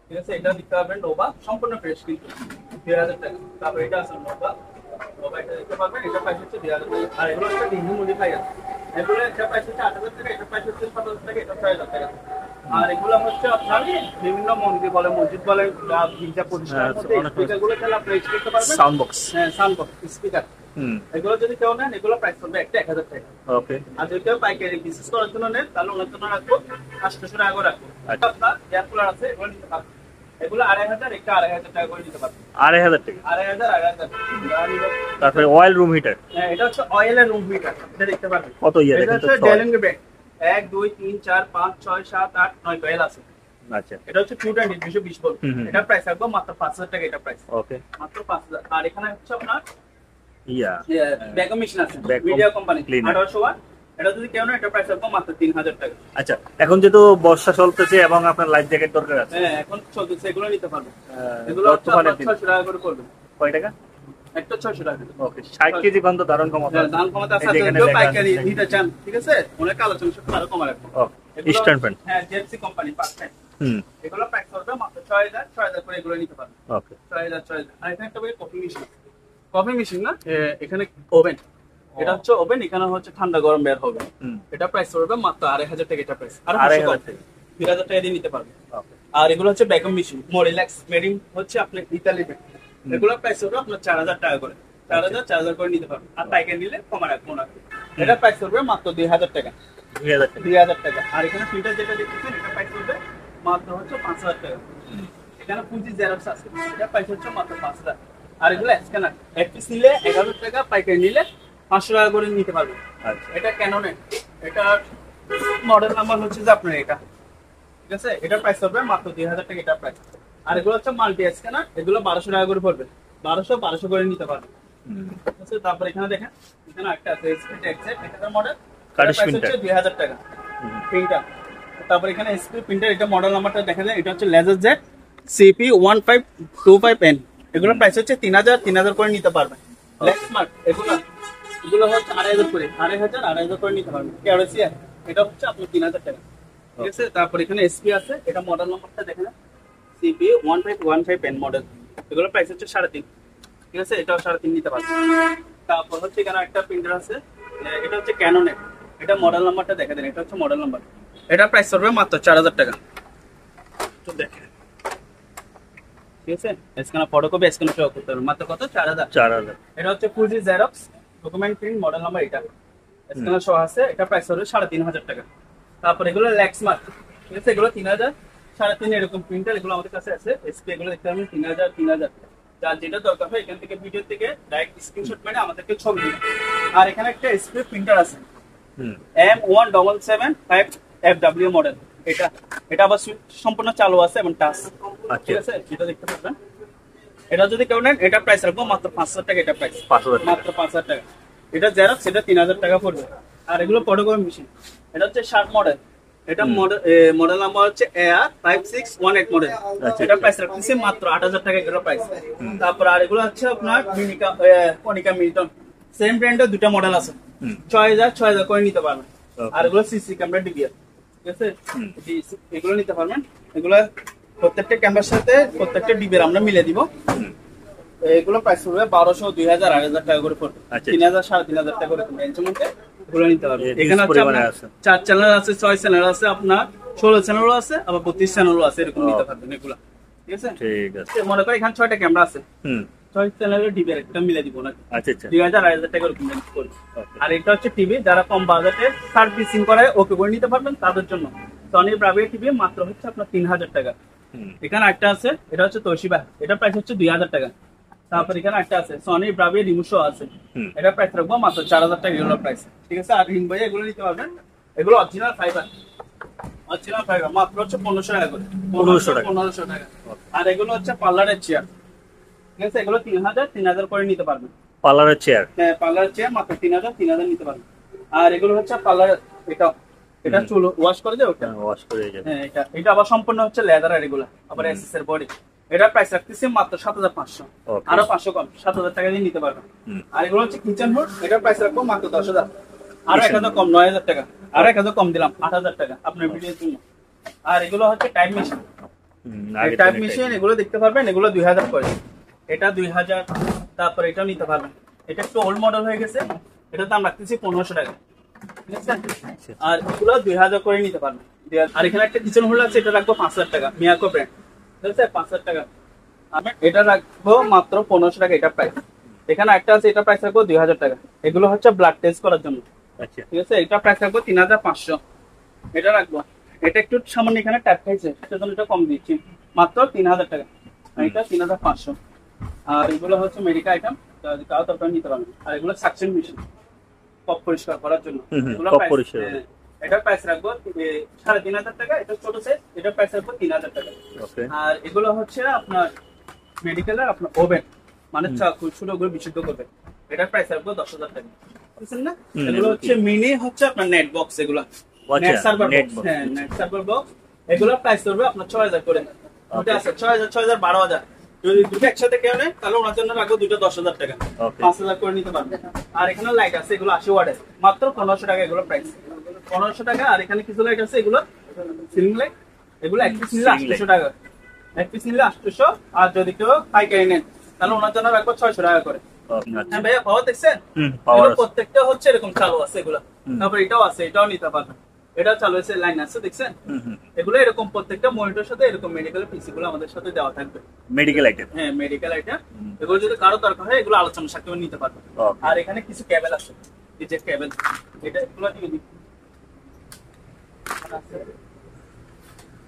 ঠিক আছে, এটা দেখতে পারবেন নোভা সম্পূর্ণ ফ্রেশ কিন্তু 2000 টাকা। তারপর এটা আছে নোভা, নোভা এটা দেখতে পারবেন, এটা প্রাইস হচ্ছে 2000 টাকা। আর এগুলো হচ্ছে ডিঙ্গি মডিফাই আছে, এগুলো একটা প্রাইস হচ্ছে 8000 টাকা, এটা প্রাইস হচ্ছে 7000 টাকা, এটা 6000 টাকা। আর এগুলো হচ্ছে আপনার বিভিন্ন মন্দির বলে, মসজিদ বলে, গির্জা প্রতিষ্ঠানের মধ্যে স্পিকারগুলো খেলে আপনি ইউজ করতে পারবেন। সাউন্ড বক্স, হ্যাঁ সাউন্ড বক্স স্পিকার, এগুলো যদি কেউ নেন এগুলো প্রাইস পড়বে একটা 1000 টাকা। ওকে। আর যদি কেউ পাইকারি বিজনেস করার জন্য নেন তাহলে ওনার জন্য রাখবো 800 টাকা করে রাখবো। আপনার এয়ার কুলার আছে, এগুলো নিতে পারবেন, এগুলো 2500, একটা 2500 টাকা করে নিতে পারবেন। 2500 টাকা। 2500। তারপরে অয়েল রুম হিটার, হ্যাঁ এটা হচ্ছে অয়েলের রুম হিটার, এটা দেখতে পারবেন কত ইয়ে এটা দেখেন তো? হচ্ছে ডেলিং ব্র্যান্ড 1 2 3 4 5 6 7 8 9 কয়েল আছে। আচ্ছা, এটা হচ্ছে 220 ভোল্ট, এটা প্রাইস রাখবো মাত্র 5000 টাকা, এটা প্রাইস ওকে, মাত্র 5000। আর এখানে হচ্ছে আপনার ইয়া ব্যাকআপ মেশিন আছে Vacuum media company cleaner। 1800 watt, এটা যদি কেউ না এটা প্রাইস রাখবো মাত্র 3000 টাকা। আচ্ছা, এখন যেহেতু বর্ষা চলতেছে এবং আপনার লাইফ জ্যাকেট দরকার আছে, হ্যাঁ এখন চলতেছে, এগুলো নিতে পারবেন, এগুলো বর্তমানে 600 টাকা করে পড়বে, কয় টাকা? একটা 600 টাকা। ওকে, 60 কেজি পর্যন্ত ধারণ ক্ষমতা আছে। দাম কমাতে আছে, এই যে এখানে কেউ লেখা পাইকারি আছে। নিতে চান, ঠিক আছে, অনেক আলোচনা সব আরো কমা রাখবো। ইস্টার্ন প্যান্ট, হ্যাঁ জেপসি কোম্পানি পার্সেন্ট, হুম, এগুলো প্রাইস করবে মাত্র 6000 করে, এগুলো নিতে পারবেন ওকে, 6000। আর এখানে একটা কফি মেশিন, কফি মেশিন না, এখানে ওভেন, এটা হচ্ছে ওভেন, এখানে হচ্ছে ঠান্ডা গরম বের হবে, এটা প্রাইস করবে মাত্র 2500 টাকা, এটা প্রাইস আর 2500 টাকা, 2000 টাকা দিয়ে নিতে পারবেন। ওকে, আর এগুলো হচ্ছে ভ্যাকুয়াম মেশিন মোরিল্যাক্স মেডিং, হচ্ছে আপনি ইতালি, এগুলো প্রাইস করবে আপনার 4000 টাকা করে, 4000 করে নিতে পারবেন। আর পাইকারি নিলে কমা রাখবো না, এটা প্রাইস করবে মাত্র 2000 টাকা, 2000 টাকা। আর এখানে ফিল্টার যেটা দেখতেছেন এটা প্রাইস করবে মাত্র হচ্ছে 5000 টাকা। এখানে পুঁজি জেরক্স আছে, এটা প্রাইস হচ্ছে মাত্র 5000। আর এগুলো স্ক্যানার, এক পিস নিলে 1000 টাকা, পাইকারি নিলে 500 টাকা করে নিতে পারবেন। আচ্ছা, এটা ক্যাননের, এটা মডেল নাম্বার হচ্ছে যে আপনার এটা, ঠিক আছে, এটা প্রাইস হবে মাত্র 2000 টাকা, এটা প্রাইস। আর এগুলো হচ্ছে মাল্টি স্ক্যানার, এগুলো 1200 টাকা করে পড়বে, 1200 করে নিতে পারবেন, ঠিক আছে। তারপর এখানে দেখেন, এখানে একটা আছে স্পিড এক্সেট, এটা মডেল, কার্ডিশ প্রাইস প্রিন্টার, হচ্ছে 2000 টাকা প্রিন্টার। তারপর এখানে স্পিড প্রিন্টার, এটা মডেল নাম্বারটা দেখা যায়, এটা হচ্ছে লেজার জেট CP 1525N, এগুলো প্রাইস হচ্ছে 3000 করে নিতে পারবেন। লেক্স স্মার্ট, এগুলো হচ্ছে 2500 করে, 2500 করে নিতে পারবেন। ক্যারোসিয়া, এটা হচ্ছে আপনার 3000 টাকা, ঠিক আছে। তারপর এখানে SP আছে, এটা মডেল নাম্বারটা দেখেন CP 1515N মডেল, এগুলো প্রাইস হচ্ছে 3.5, ঠিক আছে, এটাও 3.5 নিতে পারবেন। তারপর হচ্ছে এখানে একটা প্রিন্টার আছে, এটা হচ্ছে ক্যাননের, এটা মডেল নাম্বারটা দেখা দেন, এটা হচ্ছে মডেল নাম্বার, এটা প্রাইস করবে মাত্র 4000 টাকা। তো দেখেন, ঠিক আছে, স্ক্যানার ফটোকপি স্ক্যানার সহ করতে পারবেন মাত্র কত, 4000। এটা হচ্ছে Fuji xerox document print model number, এটা স্ক্যানার সহ আছে, এটা প্রাইস হবে 3500 টাকা। তারপর এগুলো লেক্স মার্ক, ঠিক আছে, এগুলো 3000, 3.5 এরকম প্রিন্টার, এগুলো আমাদের কাছে আছে। SP এগুলো দেখতে পাবেন 3000। যার যেটা দরকার হয় এখান থেকে ভিডিও থেকে ডাইরেক্ট স্ক্রিনশট মেরে আমাদেরকে ছবি দিন। আর এখানে একটা SP প্রিন্টার আছে M1775FW মডেল, এটা আবার সম্পূর্ণ চালু আছে এবং টাচ, ঠিক আছে, এটা দেখতে পাবেন। এটা যদি কেউ নেন এটা প্রাইস রাখবো মাত্র 5000 টাকা, এটা প্রাইস মাত্র 5000 টাকা। এটা জেরক্স, এটা 3000 টাকা পড়বে। আর এগুলো ফটোকপি মেশিন, এটা হচ্ছে 60 মডেল, এটা মডেল নাম্বার হচ্ছে AR5618 মডেল, এটা প্রাইস রাখতেছি মাত্র 8000 টাকা, এগুলো প্রাইস। তারপর আর এগুলো হচ্ছে আপনার কনিকা মিল্টন, সেম ব্র্যান্ডের দুটো মডেল আছে, 6000 করে নিতে পারবেন। আর এগুলো সিসি ক্যামেরা ডিবিআর, ঠিক আছে, এগুলো নিতে পারবেন। এগুলো প্রত্যেকটা ক্যামেরার সাথে প্রত্যেকটা ডিবিআর আমরা মিলে দিব। এগুলো প্রাইস পড়বে 1200, 2000, 8000 টাকা করে পড়বে, 3000, 3500 টাকা করে রেঞ্জের মধ্যে এগুলো নিতে পারবেন। এখানে হচ্ছে 4 চ্যানেল আছে, 6 চ্যানেল আছে, আপনার 16 চ্যানেলও আছে, আবার 32 চ্যানেলও আছে, এরকম নিতে পারবেন এগুলো, ঠিক আছে। ঠিক আছে, মনে করেন এখানে 6টা ক্যামেরা আছে, 6 চ্যানেলের ডিবিআর একটা মিলে দিব না, আচ্ছা 2000, 8000 টাকা এরকম রেঞ্জ পড়বে। আর এটা হচ্ছে টিভি, যারা কম বাজেটে সার্ভিসিং করে ওকে করে নিতে পারবেন, তাদের জন্য সনি ব্রাভিয়া টিভি মাত্র হচ্ছে আপনার 3000 টাকা। এখানে একটা আছে, এটা হচ্ছে তোশিবা, এটা প্রাইস হচ্ছে 2000 টাকা। তারপর এখানে একটা আছে সনি ব্রাভিয়া রিমোশো আছে, এটা প্রাইস রাখবো মাত্র 4000 টাকা, এগুলো প্রাইস, ঠিক আছে। আর রিং ভাই এগুলো নিতে পারবেন, এগুলো অরিজিনাল ফাইবার, মাত্র হচ্ছে 1500 টাকা করে, 1500 টাকা। আর এগুলো হচ্ছে পার্লারের চেয়ার, ঠিক আছে, এগুলো 3000 করে নিতে পারবেন। পার্লারের চেয়ার, হ্যাঁ পার্লারের চেয়ার মাত্র 3000 নিতে পারবেন। আর এগুলো হচ্ছে পার্লার, এটা চুল ওয়াশ করে দেয়, ওটা ওয়াশ করে যায়, হ্যাঁ এটা আবার সম্পূর্ণ হচ্ছে লেদারের, এগুলো আবার এসএস এর বডি, এটা প্রাইস রাখতেছি মাত্র 7500, আরো 500 কম, 7000 টাকা দিয়ে নিতে পারবেন। আর এগুলো হচ্ছে কিচেন হুড, এটা প্রাইস রাখবো মাত্র 10000, আরো 1000 কম, 9000 টাকা, আরো 1000 কম দিলাম, 8000 টাকা আপনার ভিডিওর জন্য। আর এগুলো হচ্ছে টাইম মেশিন, টাইপ মেশিন এগুলো দেখতে পারবেন, এগুলো 2000 করে, এটা 2000, তারপর এটাও নিতে পারবেন। এটা একটু ওল্ড মডেল হয়ে গেছে, এটা দাম রাখতেছি 1500 টাকা, ঠিক আছে? আর এগুলো 2000 করে নিতে পারবেন। আর এখানে একটা কিচেন হোল্ডার আছে, এটা রাখবো 5000 টাকা, মিয়াকো ব্র্যান্ড, ঠিক আছে? 5000 টাকা। আমি এটা রাখবো মাত্র 1500 টাকা, এটা প্রাইস। এখানে একটা আছে, এটা প্রাইস রাখবো 2000 টাকা। এগুলো হচ্ছে ব্লাড টেস্ট করার জন্য, আচ্ছা ঠিক আছে? এটা প্রাইস রাখবো 3500, এটা রাখবো। এটা একটু সামান্য এখানে ট্যাপ খাইছে, সেজন্য এটা কম দিচ্ছি, মাত্র 3000 টাকা, এটা 3500। আর এগুলো হচ্ছে মেডিকেল আইটেম, তাও তো আপনারা নিতে পারবেন। আর এগুলো সাকশন মেশিন, কপ পরিষ্কার করার জন্য, এগুলো কপ পরিষ্কার। এটা প্রাইস রাখবো 3500 টাকা, এটা ছোট সাইজ, এটা প্রাইস রাখবো 3000 টাকা। ওকে। আর এগুলো হচ্ছে আপনার মেডিকেলের আপনার ওভেন, মানে ছোট করে বিশুদ্ধ করবে, এটার প্রাইস রাখবো 10000 টাকা, বুঝছেন না? এগুলো হচ্ছে মিনি, হচ্ছে আপনার নেট বক্স, এগুলো নেট সার্ভার বক্স, হ্যাঁ নেট সার্ভার বক্স। এগুলো প্রাইস করবে আপনার 6000 করে, ওটা আছে 6000, 6000, 12000। যদি দুটো একসাথে কেউ নেয় তাহলে ওনার জন্য রাখবো দুটো 10000 টাকা, 5000 করে নিতে পারবে। আর এখানে লাইট আছে, এগুলো 80 ওয়াটের, মাত্র 1500 টাকা, এগুলো প্রাইস 1500 টাকা। আর এখানে কিছু লাইট আছে, এগুলো সিলিং লাইট, এগুলো এক পিস নিলে 800 টাকা, এক পিস নিলে 800। আর যদি কেউ পাইকারি নেন তাহলে ওনার জন্য রাখবো 600 টাকা করে। হ্যাঁ ভাইয়া, পাওয়ার দেখছেন? প্রত্যেকটা হচ্ছে এরকম চালু আছে এগুলো। তারপর এটাও আছে, এটাও নিতে পারবেন, এটা চালু আছে, লাইন আছে, দেখছেন? এগুলো এরকম প্রত্যেকটা মনিটরের সাথে এরকম মেডিকেল পিসি গুলো আমাদের সাথে দেওয়া থাকবে, মেডিকেল আইটেম। হ্যাঁ মেডিকেল আইটেম। এগুলো যদি কারো দরকার হয় এগুলো আলোচনার সাথে নিতে পারবেন। আর এখানে কিছু কেবল আছে, এই যে কেবল, এটা এগুলো দিয়ে দিই।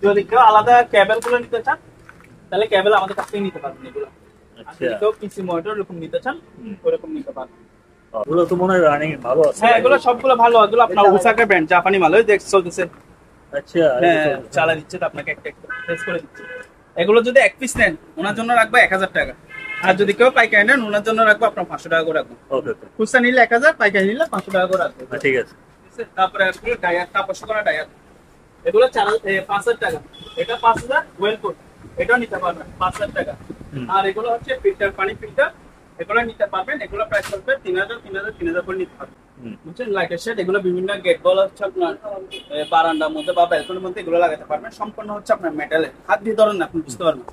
যদি কেউ আলাদা কেবল গুলো নিতে চান তাহলে কেবল আমাদের কাছ থেকে নিতে পারবেন এগুলো। আচ্ছা, কেউ পিসি মনিটর এরকম নিতে চান ওরকম নিতে পারবেন। এগুলো তো মনে হয় রানিং ভালো আছে। হ্যাঁ এগুলো সবগুলো ভালো, এগুলো আপনার ওসাকা ব্র্যান্ড, জাপানি মাল, ওই দেখ চলতেছে। আচ্ছা, হ্যাঁ চালা দিচ্ছে তো আপনাকে, একটা টেস্ট করে দিচ্ছে। এগুলো যদি এক পিস নেন ওনার জন্য রাখবো 1000 টাকা, আর যদি কেউ পাইকারি নেন ওনার জন্য রাখবো আপনার 500 টাকা করে রাখবো। ওকে, খুচরা নিলে 1000, পাইকারি নিলে 500 টাকা করে রাখবো। ঠিক আছে। তারপরে ডায়ার, তাপস করা ডায়ার, এগুলো 5000 টাকা, এটা 5000 ওয়েল কোট, এটাও নিতে পারবেন 5000 টাকা। আর এগুলো হচ্ছে ফিল্টার, পানি ফিল্টার, এগুলো নিতে পারবেন, এগুলো প্রাইস করবে 3000, 3000, 3000 করে নিতে পারবেন, বুঝছেন? লাইটের সেট, এগুলো বিভিন্ন গেট বল হচ্ছে আপনার বারান্দার মধ্যে বা ব্যালকনির মধ্যে এগুলো লাগাতে পারবেন। সম্পূর্ণ হচ্ছে আপনার মেটালের, হাত দিয়ে ধরেন না আপনি বুঝতে পারবেন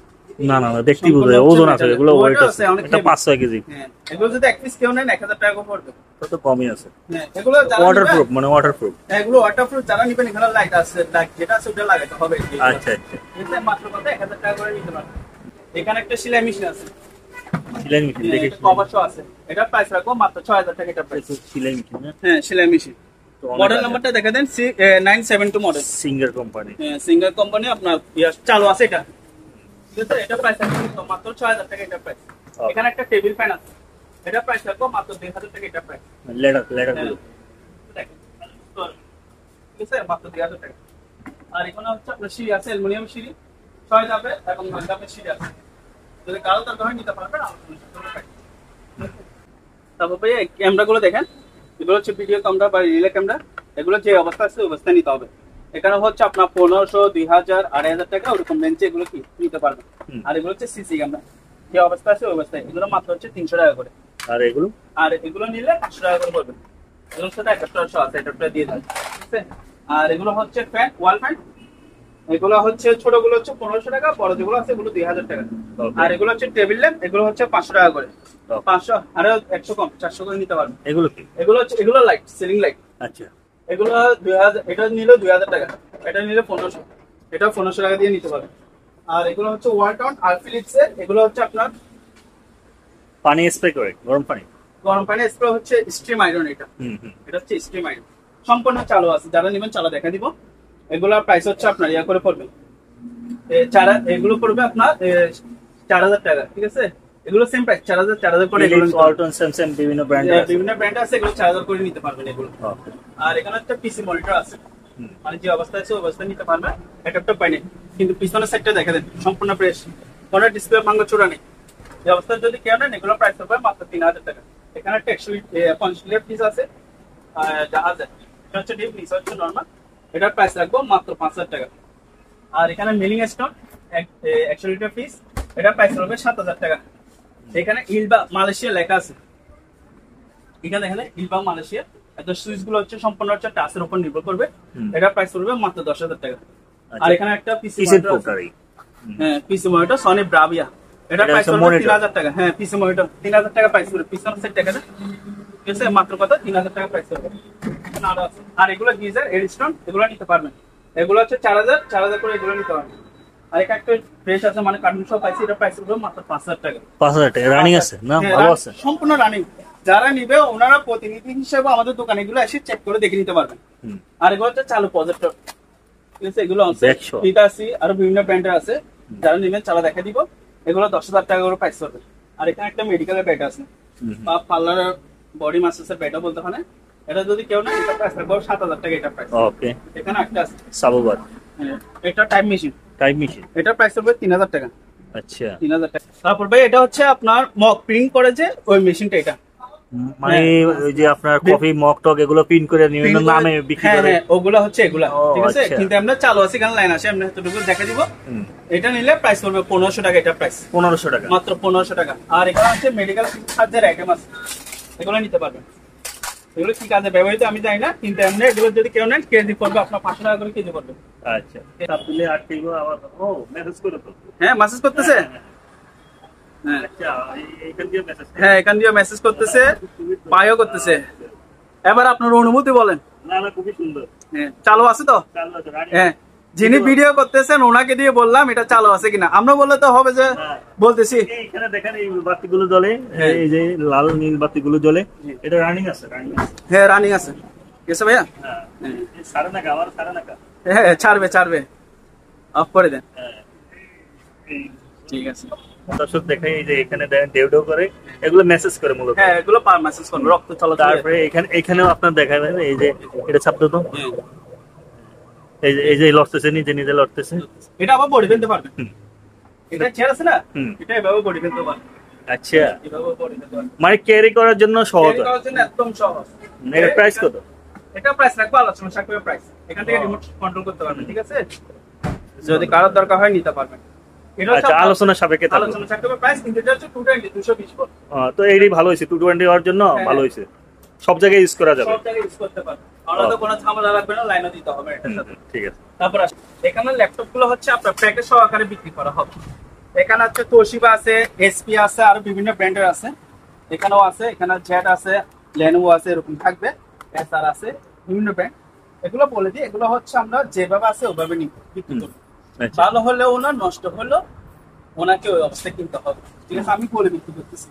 না, দেখতেই বুঝা যায়, ওজন আছে, এগুলো ওয়েট আছে, এটা 500 কেজি। হ্যাঁ এগুলো যদি এক পিস কেউ নেন 1000 টাকা পড়বে, তো কমই আছে। হ্যাঁ এগুলো ওয়াটারপ্রুফ, মানে ওয়াটারপ্রুফ। এগুলো ওয়াটারপ্রুফ, যারা নিবেন এখানে লাইট আছে, লাইট যেটা আছে ওটা লাগাতে হবে। আচ্ছা, এটা মাত্র কত, 1000 টাকা করে নিতে পারবেন। এখানে একটা সেলাই মেশিন আছে, সেলাই মেশিন দেখে কভারশো আছে, এটা প্রাইস রাখবো মাত্র 6000 টাকা, এটা প্রাইস। সেলাই মেশিন, হ্যাঁ সেলাই মেশিন। মডেল নাম্বারটা দেখা দেন, 972 মডেল, সিঙ্গার কোম্পানি। হ্যাঁ সিঙ্গার কোম্পানি, আপনার চালু আছে এটা, ঠিক আছে? এটা প্রাইস রাখবো মাত্র 6000 টাকা, এটা প্রাইস। এখানে একটা টেবিল ফ্যান আছে, এটা প্রাইস রাখবো মাত্র 2000 টাকা, এটা প্রাইস। লেডার ঠিক আছে, মাত্র 2000 টাকা। আর এখানে হচ্ছে আপনার সিঁড়ি আছে, অ্যালুমিনিয়াম সিঁড়ি, 6 ধাপের এবং 9 ধাপের সিঁড়ি আছে, যদি কারো দরকার হয় নিতে পারবেন। তারপর ভাই ক্যামেরাগুলো দেখেন, এগুলো হচ্ছে ভিডিও ক্যামেরা বা রিলে ক্যামেরা, এগুলো যে অবস্থা আছে ওই অবস্থায় নিতে হবে। এখানে হচ্ছে আপনার 1500, 2000, 2500 টাকা ওরকম রেঞ্জে এগুলো কি নিতে পারবেন। আর এগুলো হচ্ছে সিসি ক্যামেরা, যে অবস্থা আছে ওই অবস্থায়, এগুলো মাত্র হচ্ছে 300 টাকা করে। আর এগুলো নিলে 500 টাকা করে পড়বে, এগুলোর সাথে একটা আছে, এটা দিয়ে দেন, ঠিক আছে? আর এগুলো হচ্ছে ফ্যান, ওয়াল ফ্যান, এগুলো হচ্ছে ছোটগুলো হচ্ছে 1500 টাকা, বড় যেগুলো আছে এগুলো 2000 টাকা। আর এগুলো হচ্ছে টেবিল ল্যাম্প, এগুলো হচ্ছে 500 টাকা করে, 500 আর 100 কম 400 করে নিতে পারবেন। এগুলো লাইট, সিলিং লাইট। আচ্ছা, এগুলো 2000, এটা নিলে 2000 টাকা, এটা নিলে 1500, এটা 1500 টাকা দিয়ে নিতে পারবেন। আর এগুলো হচ্ছে ওয়ালটন আর ফিলিপসের, এগুলো হচ্ছে আপনার পানি স্প্রে করে, গরম পানি স্প্রে হচ্ছে স্ট্রিম আয়রন, এটা হচ্ছে স্ট্রিম আয়রন, সম্পূর্ণ চালু আছে, যারা নেবেন চালা দেখা দিব। এগুলোর প্রাইস হচ্ছে আপনার ইয়া করে পড়বে, এগুলো পড়বে আপনার 4000 টাকা, ঠিক আছে? এগুলো সেম প্রাইস, 4000 করে। ওয়ালটন, স্যামসাং, বিভিন্ন ব্র্যান্ড আছে, এগুলো 4000 করে নিতে পারবেন এগুলো। আর এখানে একটা পিসি মনিটর আছে, মানে যে অবস্থায় আছে ওই অবস্থায় নিতে পারবেন, একটা পাইনি। কিন্তু পিছনের সাইডটা দেখা দেন সম্পূর্ণ ফ্রেশ, কোনো ডিসপ্লে ভাঙা চোরা নেই। এই অবস্থায় যদি কেউ নেন এগুলো প্রাইস হবে মাত্র 3000 টাকা। এখানে একটা 50 লিটার পিস আছে, জাহাজ, এটা হচ্ছে ডিপ, নিচে হচ্ছে নরমাল, এটার প্রাইস রাখবো মাত্র 5000 টাকা। আর এখানে মিলিং স্টোন 100 লিটার পিস, এটার প্রাইস হবে 7000 টাকা। এখানে ইলবা মালয়েশিয়া লেখা আছে, এখানে এখানে ইলবা মালয়েশিয়া, এত সুইচ গুলো হচ্ছে সম্পূর্ণ হচ্ছে টাচের উপর নির্ভর করবে, এটার প্রাইস পড়বে মাত্র 10000 টাকা। আর এখানে একটা পিসি হ্যাঁ পিসি মনিটর সনি ব্রাভিয়া, এটা প্রাইস হচ্ছে হলো monitor। 3000 টাকা। হ্যাঁ পিসি মনিটর 3000 টাকা প্রাইস পড়বে, পিছনের সেট টাকা না, ঠিক আছে মাত্র কত 3000 টাকা প্রাইস পড়বে। আরো আছে, আর এগুলো গিজার এডিস্টন এগুলো নিতে পারবেন, এগুলো হচ্ছে 4000 করে এগুলো নিতে পারবেন। আর একটা ফ্রেশ আছে মানে কার্টুন সব পাইছি, এটা প্রাইস পড়বে মাত্র 5000 টাকা। 5000 টাকা রানিং আছে না? হ্যাঁ, ভালো আছে। সম্পূর্ণ রানিং। যারা নিবে ওনারা প্রতিনিধি হিসেবে আমাদের দোকানে এগুলো এসে চেক করে দেখে নিতে পারবেন। আর এগুলো হচ্ছে চালু প্রজেক্টর, ঠিক আছে, এগুলো আছে পিতাসি আর বিভিন্ন ব্র্যান্ডের আছে, যারা নেবেন চালা দেখা দিব। এগুলো 10000 টাকা করে প্রাইস পড়বে। আর এখানে একটা মেডিকেলের ব্যাট আছে বা পার্লার বডি মাসাজের ব্যাটও বলতে পারে, এটা যদি কেউ না এটা প্রাইস রাখবো 7000 টাকা এটা প্রাইস। ওকে, এখানে একটা আছে সাবুবার, এটা টাইম মেশিন, এটা প্রাইস পড়বে 3000 টাকা। আচ্ছা 3000 টাকা। তারপর ভাই এটা হচ্ছে আপনার মক প্রিন্ট করে যে ওই মেশিনটা, এটা মানে ওই যে আপনার কফি মক টক এগুলো প্রিন্ট করে বিভিন্ন নামে বিক্রি করে। হ্যাঁ ওগুলা হচ্ছে এগুলা, ঠিক আছে, আচ্ছা। কিন্তু আমরা চালু আছে এখানে লাইন আছে, আমরা এতটুকু দেখা দিব। এটা নিলে প্রাইস পড়বে 1500 টাকা, এটা প্রাইস 1500 টাকা, মাত্র 1500 টাকা। আর এখানে আছে মেডিকেল সার্জারি আইটেম আছে, এগুলো নিতে পারবেন। এগুলো কি কাজে ব্যবহৃত আমি জানি না, কিন্তু এমনি এগুলো যদি কেউ নেন কেজি পড়বে আপনার 500 টাকা করে কেজি পড়বে। আচ্ছা তাহলে 8 কিলো আবার ও মেসেজ করে তো। হ্যাঁ মেসেজ করতেছে, হ্যাঁ আচ্ছা এইখান দিয়ে মেসেজ, হ্যাঁ এখান দিয়ে মেসেজ করতেছে, পাইও করতেছে। এবার আপনার অনুভূতি বলেন। না না খুবই সুন্দর, হ্যাঁ চালু আছে তো? চালু আছে রানিং। হ্যাঁ যিনি ভিডিও করতেছেন ওনাকে দিয়ে বললাম এটা চালু আছে কিনা, আমরা বললে তো হবে যে বলতেছি। এইখানে দেখেন এই বাতিগুলো জ্বলে, এই যে লাল নীল বাতিগুলো জ্বলে, এটা রানিং আছে, রানিং আছে। হ্যাঁ রানিং আছে, ঠিক আছে ভাইয়া। হ্যাঁ সাড়ে নাকা আমার সাড়ে নাকা। হ্যাঁ ছাড়বে অফ করে দেন, ঠিক আছে। দর্শক দেখে এই যে এখানে ডেউ ডেউ করে এগুলো মেসেজ করে মূলত। হ্যাঁ এগুলো পার মেসেজ করবে, রক্ত চলাচল। তারপরে এখানেও আপনার দেখাবেন এই যে এটা ছাপতো তো, এই যে লড়তেছে, নিজে লড়তেছে। এটা আবার বডি ফেলতে পারবে, এটা চেয়ার আছে না, এটা এভাবে বডি ফেলতে পারবে। আচ্ছা এভাবে বডি ফেলতে পারবে, মানে ক্যারি করার জন্য সহজ। ক্যারি করার জন্য একদম সহজ। এর প্রাইস কত? এটা প্রাইস রাখবো আলোচনা সাপেক্ষে প্রাইস, এখান থেকে রিমোট কন্ট্রোল করতে পারবেন, ঠিক আছে, যদি কারোর দরকার হয় নিতে পারবেন। এটা আচ্ছা আলোচনা সাপেক্ষে থাকবে, আলোচনা সাপেক্ষে প্রাইস, কিন্তু এটা হচ্ছে 220 ভোল্ট। তো এইটাই ভালো হয়েছে, 220 হওয়ার জন্য ভালো হয়েছে, সব জায়গায় ইউজ করা যাবে, সব জায়গায় ইউজ করতে পারবেন, আলাদা কোনো ঝামেলা লাগবে না, লাইনও দিতে হবে এটার সাথে। ঠিক আছে। তারপর এখানে ল্যাপটপ গুলো হচ্ছে আপনার প্যাকেজ সহকারে বিক্রি করা হবে। এখানে হচ্ছে তোশিবা আছে, এসপি আছে, আর বিভিন্ন ব্র্যান্ডের আছে, এখানেও আছে, এখানে জেড আছে, লেনোভো আছে, এরকম থাকবে, এসআর আছে, বিভিন্ন ব্র্যান্ড। এগুলো বলে দিই, এগুলো হচ্ছে আমরা যেভাবে আছে ওভাবে বিক্রি করব। ভালো হলেও না, নষ্ট হলেও ওনাকে ওই অবস্থায় কিনতে হবে, ঠিক আছে, আমি বলে বিক্রি করতেছি।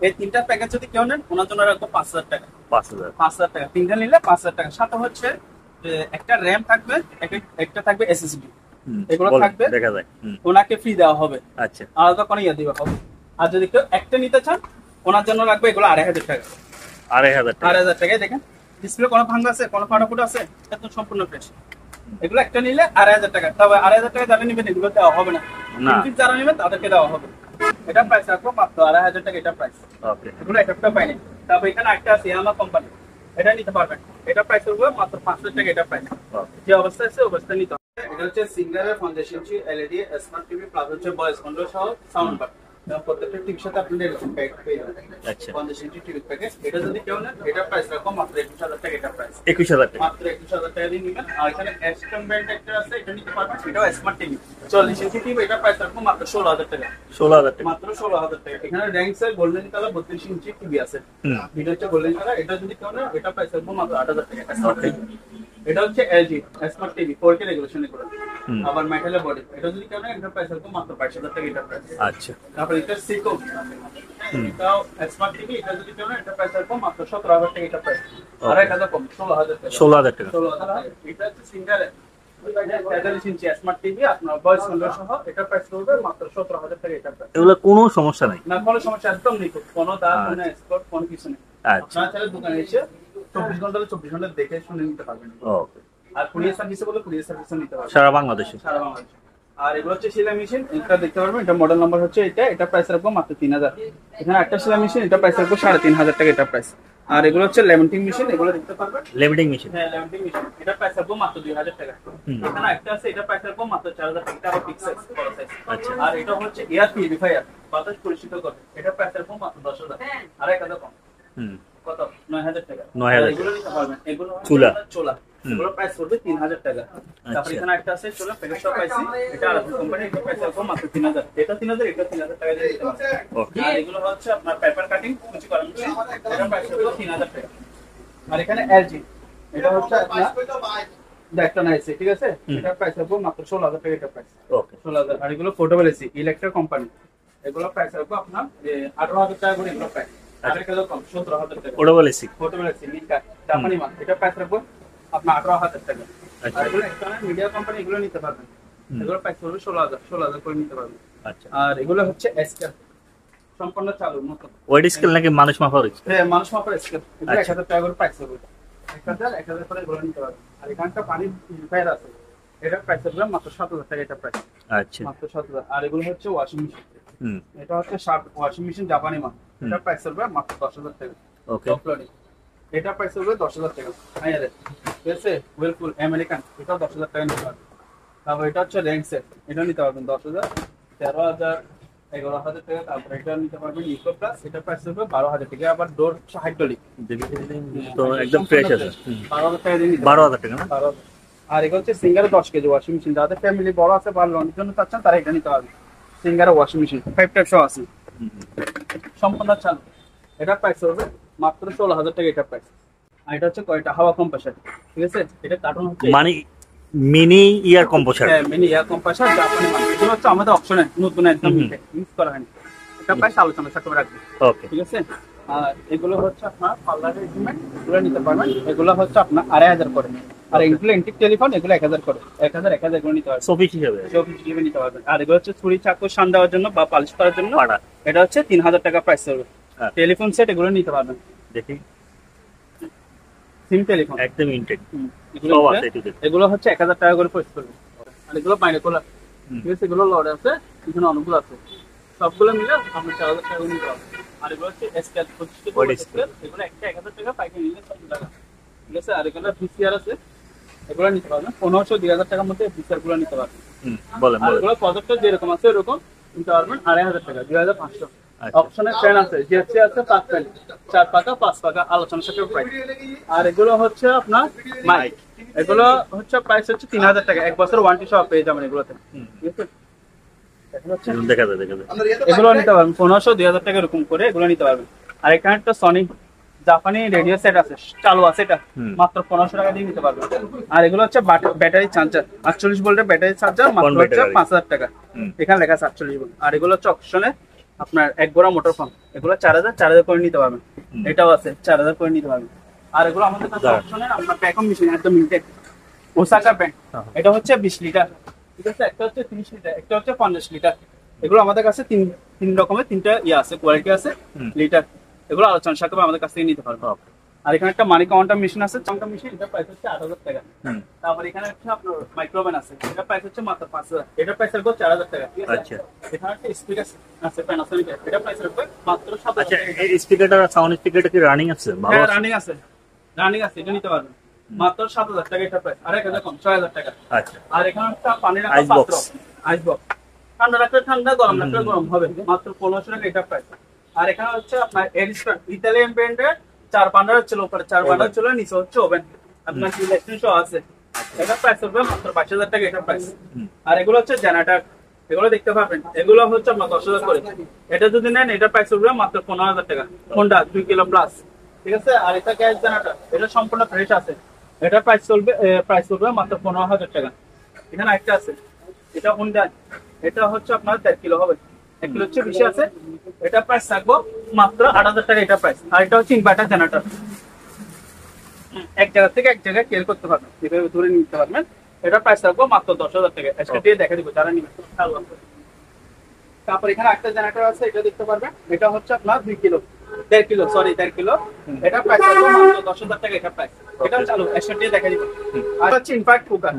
এই তিনটা প্যাকেজ যদি কেউ নেন ওনার জন্য রাখবো 5000 টাকা। 5000 টাকা, তিনটা নিলে 5000 টাকা। সাথে হচ্ছে একটা র্যাম থাকবে, একটা থাকবে এসএসডি, এগুলো থাকবে, দেখা যায় ওনাকে ফ্রি দেওয়া হবে। আচ্ছা আলাদা কোনো ইয়ে দেওয়া হবে। আর যদি কেউ একটা নিতে চান ওনার জন্য রাখবে এগুলো 2500 টাকা। 2500 টাকায় দেখেন ডিসপ্লে কোনো ভাঙা আছে, কোনো ফাটাফুটা আছে, একদম সম্পূর্ণ ফ্রেশ। এগুলো একটা নিলে 2500 টাকা। তবে 2500 টাকা যারা নেবেন এগুলো দেওয়া হবে না, কিন্তু যারা নেবেন তাদেরকে দেওয়া হবে। এটা প্রাইস রাখবো মাত্র 2500 টাকা, এটা প্রাইস। ওকে, এগুলো একটা পাইনি। তারপর এখানে একটা আছে ইয়ামা কোম্পানি, এটা নিতে পারবেন, এটা প্রাইস হবে মাত্র 500 টাকা, এটা প্রাইস। যে অবস্থায় আছে অবস্থা নিতে হবে। এটা হচ্ছে সিঙ্গারের 50 inch LED smart TV plus হচ্ছে ভয়েস কন্ট্রোল সহ সাউন্ড বার। প্রত্যেকটা টিভির সাথে আপনি এরকম প্যাক পেয়ে যাবেন। আচ্ছা 50 ইঞ্চি টিভি প্যাকেজ, এটা যদি কেউ নেন এটা প্রাইস রাখবো মাত্র 21000 টাকা, এটা প্রাইস 21000 টাকা, মাত্র 21000 টাকা দিয়ে নেবেন। আর এখানে এসটন ব্র্যান্ড একটা আছে, এটা নিতে পারবেন, এটাও স্মার্ট টিভি 40 ইঞ্চি টিভি, এটা প্রাইস রাখবো মাত্র 16000 টাকা। 16000 টাকা, মাত্র 16000 টাকা। এখানে র্যাঙ্কসের গোল্ডেন কালার 32 ইঞ্চি টিভি আছে, এটা হচ্ছে গোল্ডেন কালার, এটা যদি কেউ নেন এটা প্রাইস রাখবো মাত্র 8000 টাকা। এটা হচ্ছে এলজি স্মার্ট টিভি 4K রেজোলিউশনে করা, আবার মেটালের বডি, এটা যদি কেউ নেন এটা প্রাইস রাখবো মাত্র 22000 টাকা, এটা প্রাইস। আচ্ছা তারপর এটা সিকো, এটাও স্মার্ট টিভি, এটা যদি কেউ নেন এটা প্রাইস রাখবো মাত্র 17000 টাকা, এটা প্রাইস। আর 1000 কম, 16000 টাকা। 16000 টাকা, 16000। এটা হচ্ছে সিঙ্গেল 43 ইঞ্চি স্মার্ট টিভি আপনার ভয়েস কন্ট্রোল সহ, এটা প্রাইস পড়বে মাত্র 17000 টাকা, এটা প্রাইস। এগুলো কোনো সমস্যা নাই, না কোনো সমস্যা, একদম নেই, কোনো দাগ কোনো স্পট কোনো কিছু নেই। আচ্ছা আপনারা চাইলে দোকানে এসে 24 ঘন্টা দেখে শুনে নিতে পারবেন। ওকে, আর কুরিয়ার সার্ভিসে বলে কুরিয়ার সার্ভিসও নিতে পারবেন সারা বাংলাদেশে। আর এগুলো হচ্ছে সেলাই মেশিন, এটা দেখতে পারবেন, এটা মডেল নাম্বার হচ্ছে এটা প্রাইস রাখবো মাত্র 3000। এখানে একটা সেলাই মেশিন, এটা প্রাইস রাখবো 3500 টাকা, এটা প্রাইস। আর এগুলো হচ্ছে লেমিটিং মেশিন, এগুলো দেখতে পারবেন, লেমিটিং মেশিন, হ্যাঁ লেমিটিং মেশিন, এটা প্রাইস রাখবো মাত্র 2000 টাকা। এখানে একটা আছে, এটা প্রাইস রাখবো মাত্র 4000 টাকা, এটা বিগ সাইজ, বড় সাইজ। আচ্ছা আর এটা হচ্ছে এয়ার পিউরিফায়ার, বাতাস পরিশুদ্ধ করে, এটা প্রাইস রাখবো মাত্র 10000। আর 1000 কম, কত 9000 টাকা। 9000 এগুলো নিতে পারবেন, এগুলো চুলা এগুলো প্রাইস পড়বে 3000 টাকা। তারপর এখানে একটা আছে চলো প্যাকেজটা পাইছি, এটা আলাদা কোম্পানি, এটা প্রাইস হবে মাত্র 3000, এটা 3000, এটা 3000 টাকা দিয়ে দিতে পারবেন। ওকে আর এগুলো হচ্ছে আপনার পেপার কাটিং কুচি করা মেশিন, এটা প্রাইস হবে 3000 টাকা। আর এখানে এলজি, এটা হচ্ছে আপনার দেখটা নাইছে, ঠিক আছে, এটা প্রাইস হবে মাত্র 16000 টাকা, এটা প্রাইস ওকে 16000। আর এগুলো পোর্টেবল এসি ইলেকট্রিক কোম্পানি, এগুলো প্রাইস হবে আপনার 18000 টাকা করে, এগুলো প্রাইস আরেক হাজার কম 17000 টাকা। ওটা বলেছি পোর্টেবল এসি নিকা জাপানি মাল, এটা প্রাইস রাখবো আপনার 18000 টাকা। আচ্ছা। আর এগুলো এক্সটার্নাল মিডিয়া কোম্পানি, এগুলো নিতে পারবেন, এগুলো প্রাইস পড়বে 16000 করে নিতে পারবেন। আচ্ছা আর এগুলো হচ্ছে স্কেল সম্পূর্ণ চালু নতুন, ওয়েট স্কেল নাকি মানুষ মাপার স্কেল? হ্যাঁ মানুষ মাপের স্কেল, এগুলো আচ্ছা। 1000 টাকা করে প্রাইস হবে, 1000 করে এগুলো নিতে পারবেন। আর এখানটা পানি প্রিন্টার আছে, এটা প্রাইস হবে মাত্র 7000 টাকা, এটা প্রাইস আচ্ছা মাত্র 7000। আর এগুলো হচ্ছে ওয়াশিং মেশিন, হুম এটা হচ্ছে শার্ট ওয়াশিং মেশিন জাপানি মাল, এটা প্রাইস হবে মাত্র 10000 টাকা। ওকে টপ লোডিং, এটা প্রাইস হবে 10000 টাকা। হায়ারে ঠিক আছে, ওয়েলপুল আমেরিকান, এটা 10000 টাকা নিতে পারবেন। তারপর এটা হচ্ছে র্যাঙ্ক সেট, এটা নিতে পারবেন 10000, 13000, 11000 টাকা। তারপর এটা নিতে পারবেন ইকো প্লাস, এটা প্রাইস হবে 12000 টাকা। আবার ডোর হাইড্রোলিক তো একদম ফ্রেশ আছে 12000 টাকা দিয়ে নিতে 12000 টাকা না? 12,000। আর এগুলো হচ্ছে সিঙ্গারে 10 কেজি ওয়াশিং মেশিন, যাদের ফ্যামিলি বড় আছে বা লনের জন্য চাচ্ছেন তারা এটা নিতে পারবেন। সিঙ্গারে ওয়াশিং মেশিন 5 টাইপ সহ আছে, সম্পূর্ণ চালু, এটা প্রাইস হবে মাত্র 16000 টাকা, এটা প্রাইস। আর এটা হচ্ছে কয়টা হাওয়া কম্প্রেসার, ঠিক আছে, এটা কার্টুন হচ্ছে মানে মিনি ইয়ার কম্প্রেসার। হ্যাঁ মিনি এয়ার কম্প্রেসার জাপানি মাল, এগুলো হচ্ছে আমাদের অপশনে নতুন একদম ইউজ করা হয়নি, এটা প্রাইস আলোচনা সাথে রাখবে, ওকে ঠিক আছে। আর এগুলো হচ্ছে আপনার পার্লারের ইনস্ট্রুমেন্ট, এগুলো নিতে পারবেন, এগুলো হচ্ছে আপনার 2500 করে। আর এগুলো এন্টিক টেলিফোন, এগুলো 1000 করে, 1000 এগুলো নিতে পারবেন, সফিস হিসাবে সব হিসেবে নিতে পারবেন। আর এগুলো হচ্ছে ছুরি চাকু শান দেওয়ার জন্য বা পালিশ করার জন্য, পাড়া এটা হচ্ছে 3000 টাকা প্রাইস হবে। হ্যাঁ। টেলিফোন সেট এগুলো নিতে পারবেন, দেখি সিম টেলিফোন একদম ইনটেক এগুলো সব হচ্ছে- আছে এটুকু। এগুলো হচ্ছে 1000 টাকা করে প্রাইস করবে। আর এগুলো বাইনোকুলার, ঠিক আছে, এগুলো লড়ে আছে, এখানে অনেকগুলো আছে, সবগুলো মিলে আপনি 4000 টাকা নিতে পারবেন। আর এগুলো হচ্ছে স্কেল 25 What টাকা is স্কেল, এগুলো একটা 1000 টাকা পাইকারি নিলে 7 টাকা, ঠিক আছে। আর এগুলো ভিসিআর আছে, এগুলো নিতে পারবেন 1500-2000 টাকার মধ্যে ভিসিআর গুলো নিতে পারবেন। বলেন আর বলেন এগুলো প্রজেক্টর যেরকম আছে এরকম নিতে পারবেন 2500 টাকা, 2500। আচ্ছা। অপশনে ফ্যান আছে, জিএসটি আছে 5 ফ্যান, 4 পাকা 5 পাকা, আলোচনা সাথে প্রাইস। আর এগুলো হচ্ছে আপনার মাইক, এগুলো হচ্ছে প্রাইস হচ্ছে 3000 টাকা, 1 বছর ওয়ারেন্টি সহ পেয়ে যাবেন এগুলোতে, ঠিক আছে। এগুলো হচ্ছে দেখা যায় দেখা যায় এগুলো নিতে পারবেন 1500-2000 টাকা এরকম করে এগুলো নিতে পারবেন। আর এখানে একটা সনি জাপানি রেডিও সেট আছে, চালু আছে, এটা মাত্র 1500 টাকা দিয়ে নিতে পারবেন। আর এগুলো হচ্ছে ব্যাটারি চার্জার, 48 ভোল্টের ব্যাটারি চার্জার, মাত্র হচ্ছে 5000 টাকা, এখানে লেখা আছে 48 ভোল্ট। আর এগুলো হচ্ছে অপশনে আপনার 1 গোড়া মোটর পাম্প, এগুলো 4000 করে নিতে পারবেন, এটাও আছে 4000 করে নিতে পারবেন। আর এগুলো আমাদের কাছে অপশনে আপনার প্যাকম মেশিন একদম ইনটেক ওসাকা ব্র্যান্ড, এটা হচ্ছে 20 লিটার, ঠিক আছে, একটা হচ্ছে 30 লিটার, একটা হচ্ছে 50 লিটার। এগুলো আমাদের কাছে তিন রকমের তিনটা আছে, কোয়ালিটি আছে লিটার, এগুলো আলোচনা সাথে আমাদের কাছ থেকে নিতে পারবেন। আর এখানে একটা মানি কাউন্টার মেশিন আছে, কাউন্টার মেশিন, এটা প্রাইস হচ্ছে 8000 টাকা। তারপর এখানে হচ্ছে আপনার মাইক্রোওভেন আছে, এটা প্রাইস হচ্ছে মাত্র 5000, এটা প্রাইস রাখবো 4000 টাকা, ঠিক আছে। আচ্ছা। এখানে একটা স্পিকার আছে প্যানাসোনিক, এটা প্রাইস রাখবো মাত্র 7000 আচ্ছা টাকা। এই স্পিকারটা সাউন্ড স্পিকারটা কি রানিং আছে? ভালো হ্যাঁ আছে? রানিং আছে, এটা নিতে পারবেন মাত্র 7000 টাকা, এটা প্রাইস আর 1000 কম 6000 টাকা। আচ্ছা আর এখানে একটা পানি রাখার Ice box। পাত্র, আইস বক্স, ঠান্ডা রাখলে ঠান্ডা, গরম রাখলে গরম হবে, মাত্র 1500 টাকা, এটা প্রাইস। আর এখানে হচ্ছে আপনার এরিস্টন ইতালিয়ান ব্র্যান্ডের 4 বান্ডার ছিল, উপরে 4 বান্ডার ছিল, নিচে হচ্ছে ওভেন, আপনার কি ইলেকট্রিক শো আছে, এটা প্রাইস হবে মাত্র 22000 টাকা, এটা প্রাইস। আর এগুলো হচ্ছে জেনারেটর, এগুলো দেখতে পাবেন, এগুলো হচ্ছে আপনার 10000 করে, এটা যদি নেন এটা প্রাইস হবে মাত্র 15000 টাকা, কোনটা 2 কিলো প্লাস, ঠিক আছে। আর এটা গ্যাস জেনারেটর, এটা সম্পূর্ণ ফ্রেশ আছে, এটা প্রাইস চলবে মাত্র 15000 টাকা। এখানে একটা আছে, এটা হুন্ডা, এটা হচ্ছে আপনার 1.5 কিলো হবে, 1 কিলো হচ্ছে বেশি আছে, এটা প্রাইস থাকবো মাত্র 8000 টাকা, এটা প্রাইস। আর এটা হচ্ছে ইনভার্টার জেনারেটর, এক জায়গা থেকে এক জায়গায় কেল করতে পারবেন, এভাবে ধরে নিতে পারবেন, এটা প্রাইস থাকবো মাত্র 10000 টাকা। আজকে দিয়ে দেখা দিব যারা নিবেন। তারপর এখানে একটা জেনারেটর আছে, এটা দেখতে পারবেন, এটা হচ্ছে আপনার 2 কিলো 1.5 কিলো, সরি 1.5 কিলো, এটা প্রাইস থাকবো মাত্র 10000 টাকা, এটা প্রাইস। এটা চালু আজকে দিয়ে দেখা দিব। আর হচ্ছে ইনভার্ট কুকার,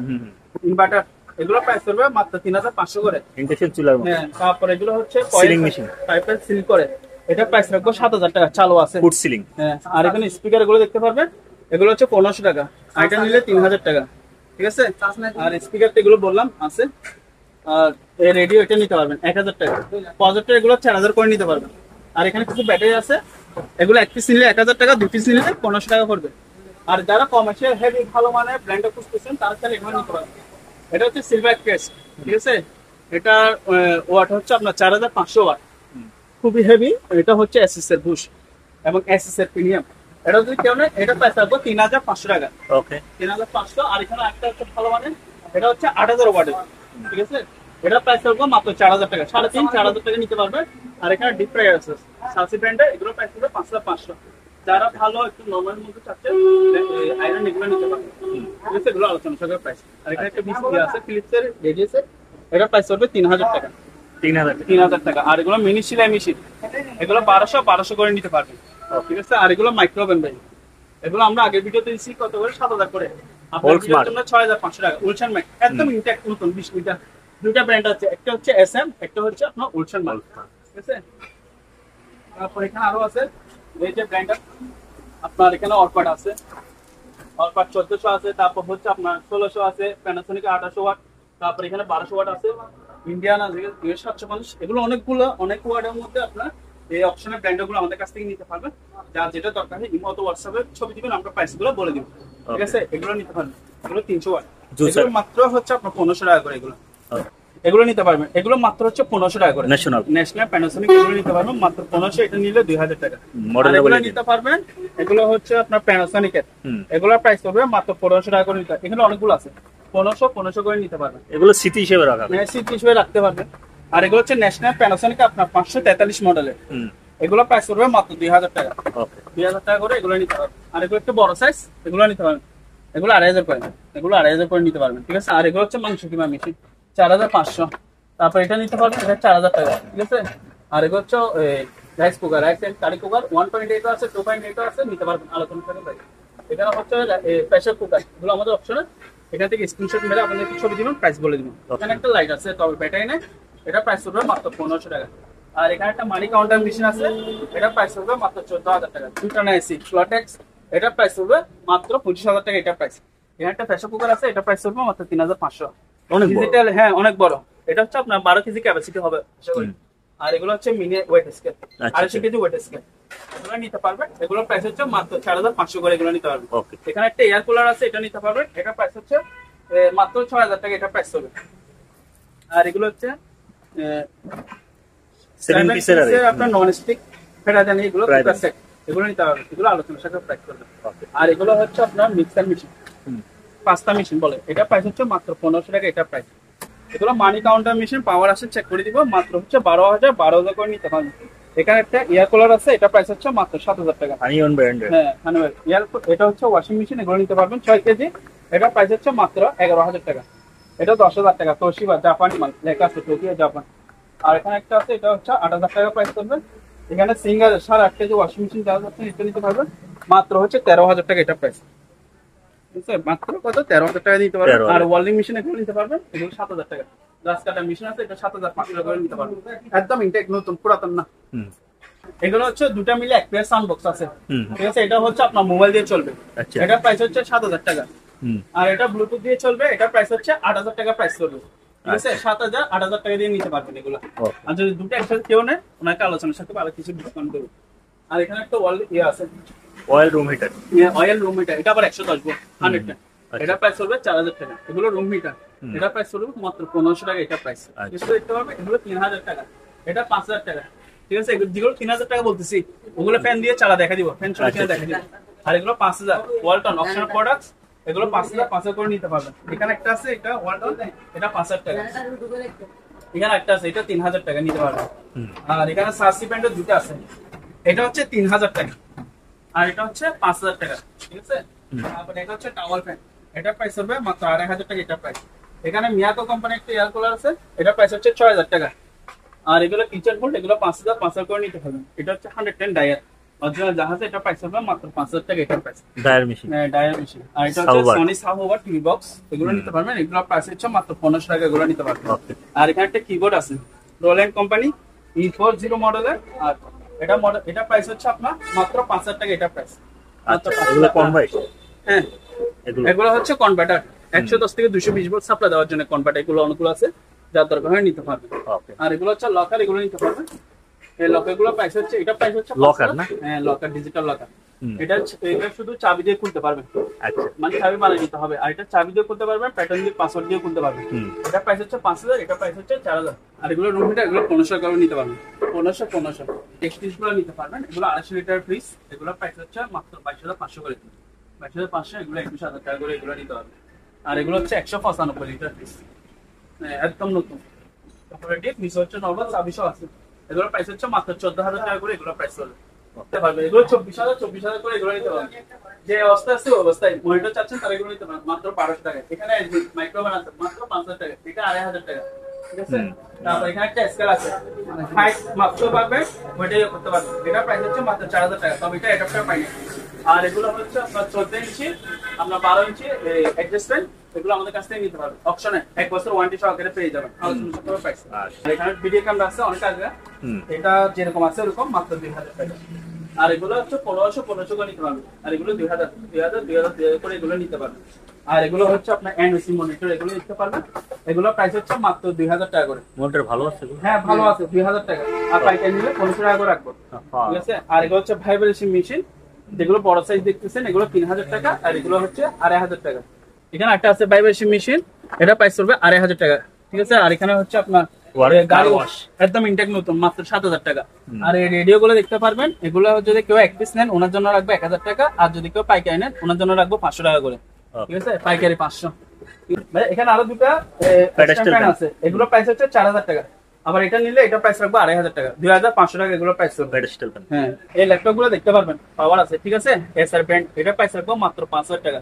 ইনভার্টার, এগুলো প্রাইস করবে মাত্র 3500 করে, ইন্ডাকশন চুলার মতো হ্যাঁ। তারপর এগুলো হচ্ছে সিলিং মেশিন, পাইপের সিল করে, এটা প্রাইস রাখবো 7000 টাকা, চালু আছে, ফুড সিলিং। হ্যাঁ। আর এখানে স্পিকার এগুলো দেখতে পারবেন, এগুলো হচ্ছে 1500 টাকা, আর এটা নিলে 3000 টাকা, ঠিক আছে। আর স্পিকার এগুলো বললাম আছে। আর এই রেডিও এটা নিতে পারবেন 1000 টাকা, প্রজেক্টর এগুলো 4000 করে নিতে পারবেন। আর এখানে কিছু ব্যাটারি আছে, এগুলো এক পিস নিলে 1000 টাকা, 2 পিস নিলে 1500 টাকা পড়বে, আর যারা কমার্শিয়াল হেভি ভালো মানের ব্র্যান্ডে খুঁজতেছেন তারা চাইলে এগুলো নিতে পারেন। এটা হচ্ছে সিলভার ক্রেস্ট, ঠিক আছে? এটার ওয়াট হচ্ছে আপনার 4500 ওয়াট, খুবই হেভি। এটা হচ্ছে এসএস এর বুশ এবং এসএস এর প্রিমিয়াম। এটা যদি কেউ নেয় এটা প্রাইস থাকবে 3500 টাকা। ওকে, 3500। আর এখানে একটা হচ্ছে ভালো মানের, এটা হচ্ছে 8000 ওয়াটের, ঠিক আছে? এটা প্রাইস থাকবে মাত্র 4000 টাকা, 3500-4000 টাকা নিতে পারবে। আর এখানে ডিপ ফ্রাই আছে সাসি ব্র্যান্ডের, এগুলো প্রাইস থাকবে 5500। যারা ভালো একটু নরমাল মধ্যে চাচ্ছে আয়রন এগুলো নিতে পারবে, ঠিক আছে? এগুলো আলোচনা সরকার প্রাইস। আর এখানে একটা বিস্কুট আছে ফিলিপসের রেডিয়াসের, এটা প্রাইস হবে 3000 টাকা। 3000 টাকা। আর এগুলো মিনি সেলাই মেশিন, এগুলো 1200 করে নিতে পারবেন, ঠিক আছে? আর এগুলো মাইক্রোওভেন ভাই, এগুলো আমরা আগের ভিডিওতে দিচ্ছি কত করে, 7000 করে। আপনার ভিডিওর জন্য 6500 টাকা। উলশান ম্যাক একদম ইনটেক নতুন 20 লিটার। দুইটা ব্র্যান্ড আছে, একটা হচ্ছে এসএম, একটা হচ্ছে আপনার উলশান ম্যাক, ঠিক আছে? তারপর এখানে আরো আছে এই যে ব্র্যান্ডটা, আপনার এখানে অরপাট আছে, অরপাট 1400 আছে, তারপর হচ্ছে আপনার 1600 আছে, প্যানাসোনিক 2800 ওয়াট, তারপর এখানে 1200 ওয়াট আছে, ইন্ডিয়ান আছে 750। এগুলো অনেকগুলো, অনেক ওয়াটের মধ্যে আপনার এই অপশনের ব্র্যান্ডগুলো আমাদের কাছ থেকে নিতে পারবেন। যার যেটা দরকার হয় ইমো অথবা হোয়াটসঅ্যাপে ছবি দিবেন, আমরা প্রাইসগুলো বলে দিব, ঠিক আছে? এগুলো নিতে পারবেন। এগুলো 300 ওয়াট, এগুলো মাত্র হচ্ছে আপনার 1500 টাকা করে। এগুলো নিতে পারবেন, এগুলো মাত্র হচ্ছে 1500 টাকা করে। ন্যাশনাল প্যানাসোনিক এগুলো নিতে পারবেন মাত্র 1500, এটা নিলে 2000 টাকা। আর এগুলো নিতে পারবেন, এগুলো হচ্ছে আপনার প্যানাসোনিকের, এগুলোর প্রাইস হবে মাত্র 1500 টাকা করে নিতে। এখানে অনেকগুলো আছে, 1500 করে নিতে পারবেন। এগুলো স্মৃতি হিসেবে রাখা, হ্যাঁ স্মৃতি হিসেবে রাখতে পারবেন। আর এগুলো হচ্ছে ন্যাশনাল প্যানাসোনিক আপনার 543 মডেলের, এগুলো প্রাইস করবে মাত্র 2000 টাকা। 2000 টাকা করে এগুলো নিতে পারবেন। আর এগুলো একটু বড় সাইজ, এগুলো নিতে পারবেন, এগুলো 2500 করে, এগুলো 2500 করে নিতে পারবেন, ঠিক আছে? আর এগুলো হচ্ছে মাংস কিমা মেশিন 4500, তারপর এটা নিতে পারবেন, এটা 4000 টাকা, ঠিক আছে? আর এগুলো হচ্ছে rice cooker, rice and curry cooker 1.8 আছে, 2.8 আছে, নিতে পারবেন আলোচনা করে ভাই। এখানে হচ্ছে প্রেসার কুকার, এগুলো আমাদের অপশনে, এখান থেকে স্ক্রিনশট মেরে আপনাদের ছবি দিবেন, প্রাইস বলে দিবেন। এখানে একটা লাইট আছে, তবে ব্যাটারি নেই, এটা প্রাইস হবে মাত্র 1500 টাকা। আর এখানে একটা মানি কাউন্টার মেশিন আছে, এটা প্রাইস হবে মাত্র 14000 টাকা। দুটো এসি ফ্লটেক্স, এটা প্রাইস হবে মাত্র 25000 টাকা, এটা প্রাইস। এখানে একটা প্রেসার কুকার আছে, এটা প্রাইস হবে মাত্র 3500। ডিজিটাল, হ্যাঁ অনেক বড়, এটা হচ্ছে আপনার 12 কেজি ক্যাপাসিটি হবে। আর এগুলো হচ্ছে mini weight scale, 250 KG weight scale, এগুলো নিতে পারবেন। এগুলো প্রাইস হচ্ছে মাত্র 4500 করে, এগুলো নিতে পারবেন। এখানে একটা এয়ার কুলার আছে, এটা নিতে পারবেন, এটা প্রাইস হচ্ছে মাত্র 6000 টাকা, এটা প্রাইস হবে। আর এগুলো হচ্ছে 7 পিসের আপনার নন স্টিক ফেটা জানি, এগুলো সেট, এগুলো নিতে পারবেন, এগুলো আলোচনার সাথে প্রাইস করবেন। আর এগুলো হচ্ছে আপনার মিক্সার মেশিন, পাস্তা মেশিন বলে, এটা প্রাইস হচ্ছে মাত্র 1500 টাকা, এটা প্রাইস। এগুলো মানি কাউন্টার মেশিন, পাওয়ার আছে চেক করে দিব, মাত্র হচ্ছে 12000 করে নিতে পারবেন। এখানে একটা এয়ার কুলার আছে, এটা প্রাইস হচ্ছে মাত্র 7000 টাকা। হানিওন ব্র্যান্ডের, হ্যাঁ হানিওন এয়ার, এটা হচ্ছে ওয়াশিং মেশিন, এগুলো নিতে পারবেন 6 কেজি, এটা প্রাইস হচ্ছে মাত্র 11000 টাকা। এটা 10000 টাকা, তোশিবা জাপানি মাল লেখা আছে, টোকিও জাপান। আর এখানে একটা আছে, এটা হচ্ছে 8000 টাকা প্রাইস করবেন। এখানে সিঙ্গার 8.5 কেজি ওয়াশিং মেশিন যা আছে, এটা নিতে পারবেন মাত্র হচ্ছে 13000 টাকা, এটা প্রাইস, ঠিক আছে? মাত্র কত 13000 টাকা দিতে পারবেন। আর ওয়েল্ডিং মেশিন এগুলো নিতে পারবেন, এগুলো 7000 টাকা। গ্লাস কাটার মেশিন আছে, এটা 7500 টাকা করে নিতে পারবেন, একদম ইনটেক নতুন, পুরাতন না। এগুলো হচ্ছে দুটা মিলে এক পেয়ার সাউন্ড বক্স আছে, ঠিক আছে? এটা হচ্ছে আপনার মোবাইল দিয়ে চলবে, এটা প্রাইস হচ্ছে 7000 টাকা। আর এটা ব্লুটুথ দিয়ে চলবে, এটা প্রাইস হচ্ছে 8000 টাকা প্রাইস করবে, ঠিক আছে? 7000 8000 টাকা দিয়ে নিতে পারবেন এগুলো। আর যদি দুটো একসাথে কেউ নেয়, ওনাকে আলোচনার সাথে ভালো কিছু ডিসকাউন্ট দেবো। আর এখানে একটা আছে, oil room heater, oil room heater, এটা আবার 110 ভোল্ট 100 এটা প্রাইস হবে 4000 টাকা। এগুলো রুম হিটার, এটা প্রাইস হবে মাত্র 1500 টাকা, এটা প্রাইস। কিছু দেখতে পাবে, এগুলো 3000 টাকা, এটা 5000 টাকা, ঠিক আছে? যেগুলো 3000 টাকা বলতেছি, ওগুলো ফ্যান দিয়ে চালা দেখা দিব, ফ্যান চালা দেখা দিব। আর এগুলো 5000 ওয়ালটন অপশনাল প্রোডাক্টস, এগুলো 5000 করে নিতে পারবেন। এখানে একটা আছে, এটা ওয়ালটন, এটা 5000 টাকা। এখানে একটা আছে, এটা 3000 টাকা নিতে পারবেন। আর এখানে সার্সি ব্র্যান্ডের দুটো আছে, এটা হচ্ছে 3000 টাকা, আর এটা হচ্ছে 5000 টাকা, ঠিক আছে? তারপর এটা হচ্ছে টাওয়াল ফ্যান, এটা প্রাইস হবে মাত্র 2500 টাকা, এটা প্রাইস। এখানে মিয়াকো কোম্পানির একটা এয়ার কুলার আছে, এটা প্রাইস হচ্ছে 6000 টাকা। আর এগুলো কিচেন বোল্ট, এগুলো 5000 করে নিতে পারবেন। এটা হচ্ছে 110 ডায়ার অরিজিনাল জাহাজ, এটা প্রাইস হবে মাত্র 5000 টাকা, এটা প্রাইস। ডায়ার মেশিন, হ্যাঁ ডায়ার মেশিন। আর এটা হচ্ছে সনি সাহোভার টিভি বক্স, এগুলো নিতে পারবেন, এগুলো প্রাইস হচ্ছে মাত্র 1500 টাকা, এগুলো নিতে পারবেন। আর এখানে একটা কিবোর্ড আছে, রোল্যান্ড কোম্পানি E40 মডেলের, আর এটা মডেল, এটা প্রাইস হচ্ছে আপনার মাত্র 5000 টাকা, এটা প্রাইস। আচ্ছা, এগুলো কনভার্ট, হ্যাঁ এগুলো হচ্ছে কনভার্টার, 110 থেকে 220 ভোল্ট সাপ্লাই দেওয়ার জন্য কনভার্টার, এগুলো অনুকূল আছে, যার দরকার হয় নিতে পারবেন। আর এগুলো হচ্ছে লকার, এগুলো নিতে পারবেন। এই লকার গুলো প্রাইস হচ্ছে, এটা প্রাইস হচ্ছে লকার না, হ্যাঁ লকার, ডিজিটাল লকার, এটা এটা শুধু চাবি দিয়ে খুলতে পারবেন। আচ্ছা, মানে চাবি বানিয়ে নিতে হবে। আর এটা চাবি দিয়ে খুলতে পারবেন, প্যাটার্ন দিয়ে পাসওয়ার্ড দিয়ে খুলতে পারবেন। এটা প্রাইস হচ্ছে 5000, এটা প্রাইস হচ্ছে 4000। আর এগুলো রুম হিটার, এগুলো 1500 করে নিতে পারবেন। 1500 এক্সট্রিজ গুলো নিতে পারবেন। এগুলো 250 লিটার ফ্রিজ, এগুলো প্রাইস হচ্ছে মাত্র 22500 করে। 22500, এগুলো 21000 টাকা করে এগুলো নিতে পারবেন। আর এগুলো হচ্ছে 195 লিটার ফ্রিজ, একদম নতুন। তারপরে ডিপ নিচে হচ্ছে নরমাল 2600 আছে। এগুলো প্রাইস হচ্ছে মাত্র 14000 টাকা করে এগুলো প্রাইস হবে। এগুলো 24000 করে এগুলো নিতে পারবেন। যে অবস্থা আছে ওই অবস্থায় মনিটর চাচ্ছেন তারা এগুলো নিতে পারেন মাত্র 1200 টাকা। এখানে মাইক্রোওভেন আছে মাত্র 5000 টাকা, এটা 2500 টাকা। ঠিক আছে, তারপর এখানে একটা স্কেল আছে, হাইট মাপতে পারবেন, ওইটাই করতে পারবেন। এটা প্রাইস হচ্ছে মাত্র 4000 টাকা, তবে এটা অ্যাডাপ্টার পাইনি। আর এগুলো হচ্ছে আপনার 14 ইঞ্চি, আপনার 12 ইঞ্চি অ্যাডজাস্টমেন্ট, এগুলো আমাদের কাছ থেকে নিতে পারবেন অপশনে। 1 বছর ওয়ারেন্টি সহকারে পেয়ে যাবেন। আলোচনা প্রাইস। আর এখানে ভিডিও ক্যামেরা আছে অনেক আগে, এটা যেরকম আছে এরকম মাত্র 2000 টাকা। আর এগুলো হচ্ছে 1500 করে নিতে পারবেন। আর এগুলো 2000 করে এগুলো নিতে পারবেন। আর এগুলো হচ্ছে আপনার এনওসি মনিটর, এগুলো নিতে পারবেন। এগুলো প্রাইস হচ্ছে মাত্র 2000 টাকা করে। মনিটর ভালো আছে? হ্যাঁ ভালো আছে, 2000 টাকা। আর পাইকারি নিলে 1500 টাকা করে রাখবো। ঠিক আছে। আর এগুলো হচ্ছে ভাইব্রেশন মেশিন, যেগুলো বড় সাইজ দেখতেছেন, এগুলো 3000 টাকা। আর এগুলো হচ্ছে 2500 টাকা। এখানে একটা আছে ভাইব্রেশন মেশিন, এটা প্রাইস পড়বে 2500 টাকা। ঠিক আছে। আর এখানে হচ্ছে আপনার গাড়ি ওয়াশ, একদম ইনটেক নতুন, মাত্র 7000 টাকা। আর এই রেডিও গুলো দেখতে পারবেন, এগুলো যদি কেউ এক পিস নেন ওনার জন্য রাখবে 1000 টাকা। আর যদি কেউ পাইকারি নেন ওনার জন্য রাখবো 500 টাকা করে। ঠিক আছে, পাইকারি 500। এখানে আরো দুটো ফ্যান আছে, এগুলো প্রাইস হচ্ছে 4000 টাকা। আবার এটা নিলে এটা প্রাইস রাখবো 2500 টাকা, 2500 টাকা এগুলো প্রাইস হবে। হ্যাঁ, এই ল্যাপটপ গুলো দেখতে পারবেন, পাওয়ার আছে। ঠিক আছে, এসআর ব্র্যান্ড, এটা প্রাইস রাখবো মাত্র 5000 টাকা।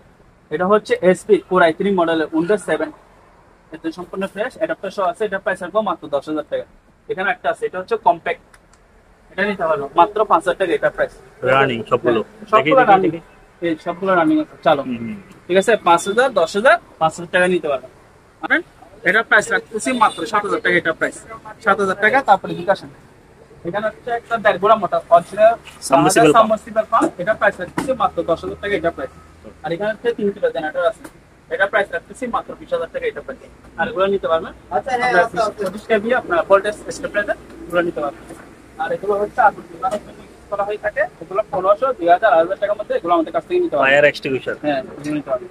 এটা হচ্ছে এসপি কোর i3 মডেলের উইন্ডোজ 7, এটা সম্পূর্ণ ফ্রেশ, অ্যাডাপ্টার সহ আছে। এটা প্রাইস রাখবো মাত্র 10000 টাকা। এখানে একটা আছে, এটা হচ্ছে কম্প্যাক্ট, এটা নিতে পারবো মাত্র 5000 টাকা। এটা প্রাইস রানিং সবগুলো রানিং, এই সবগুলো রানিং আছে। চলো, ঠিক আছে, 5000, 10000, 5000 টাকা নিতে পারবেন। এটা প্রাইস রাখতেছি মাত্র 7000 টাকা। এটা প্রাইস 7000 টাকা। তারপরে বিকাশ, এখানে হচ্ছে একটা 1.5 গোড়া মোটা অরিজিনাল সাবমার্সিবল পাম্প, এটা প্রাইস রাখতেছি মাত্র 10000 টাকা। এটা প্রাইস। আর এখানে হচ্ছে 3 কিলো জেনারেটর আছে, এটা প্রাইস রাখতেছি মাত্র 20000 টাকা। এটা প্রাইস। আর এগুলো নিতে পারবেন। আচ্ছা হ্যাঁ, 25 কেভি আপনার ভোল্টেজ স্টেবিলাইজার, এগুলো নিতে পারবেন। আর এগুলো হচ্ছে আগুন করা হয়ে থাকে, এগুলো 1500, 2000, 1000 টাকার মধ্যে এগুলো আমাদের কাছ থেকে নিতে পারবেন। ফায়ার এক্সটিংগুইশার, হ্যাঁ, এগুলো নিতে পারবেন।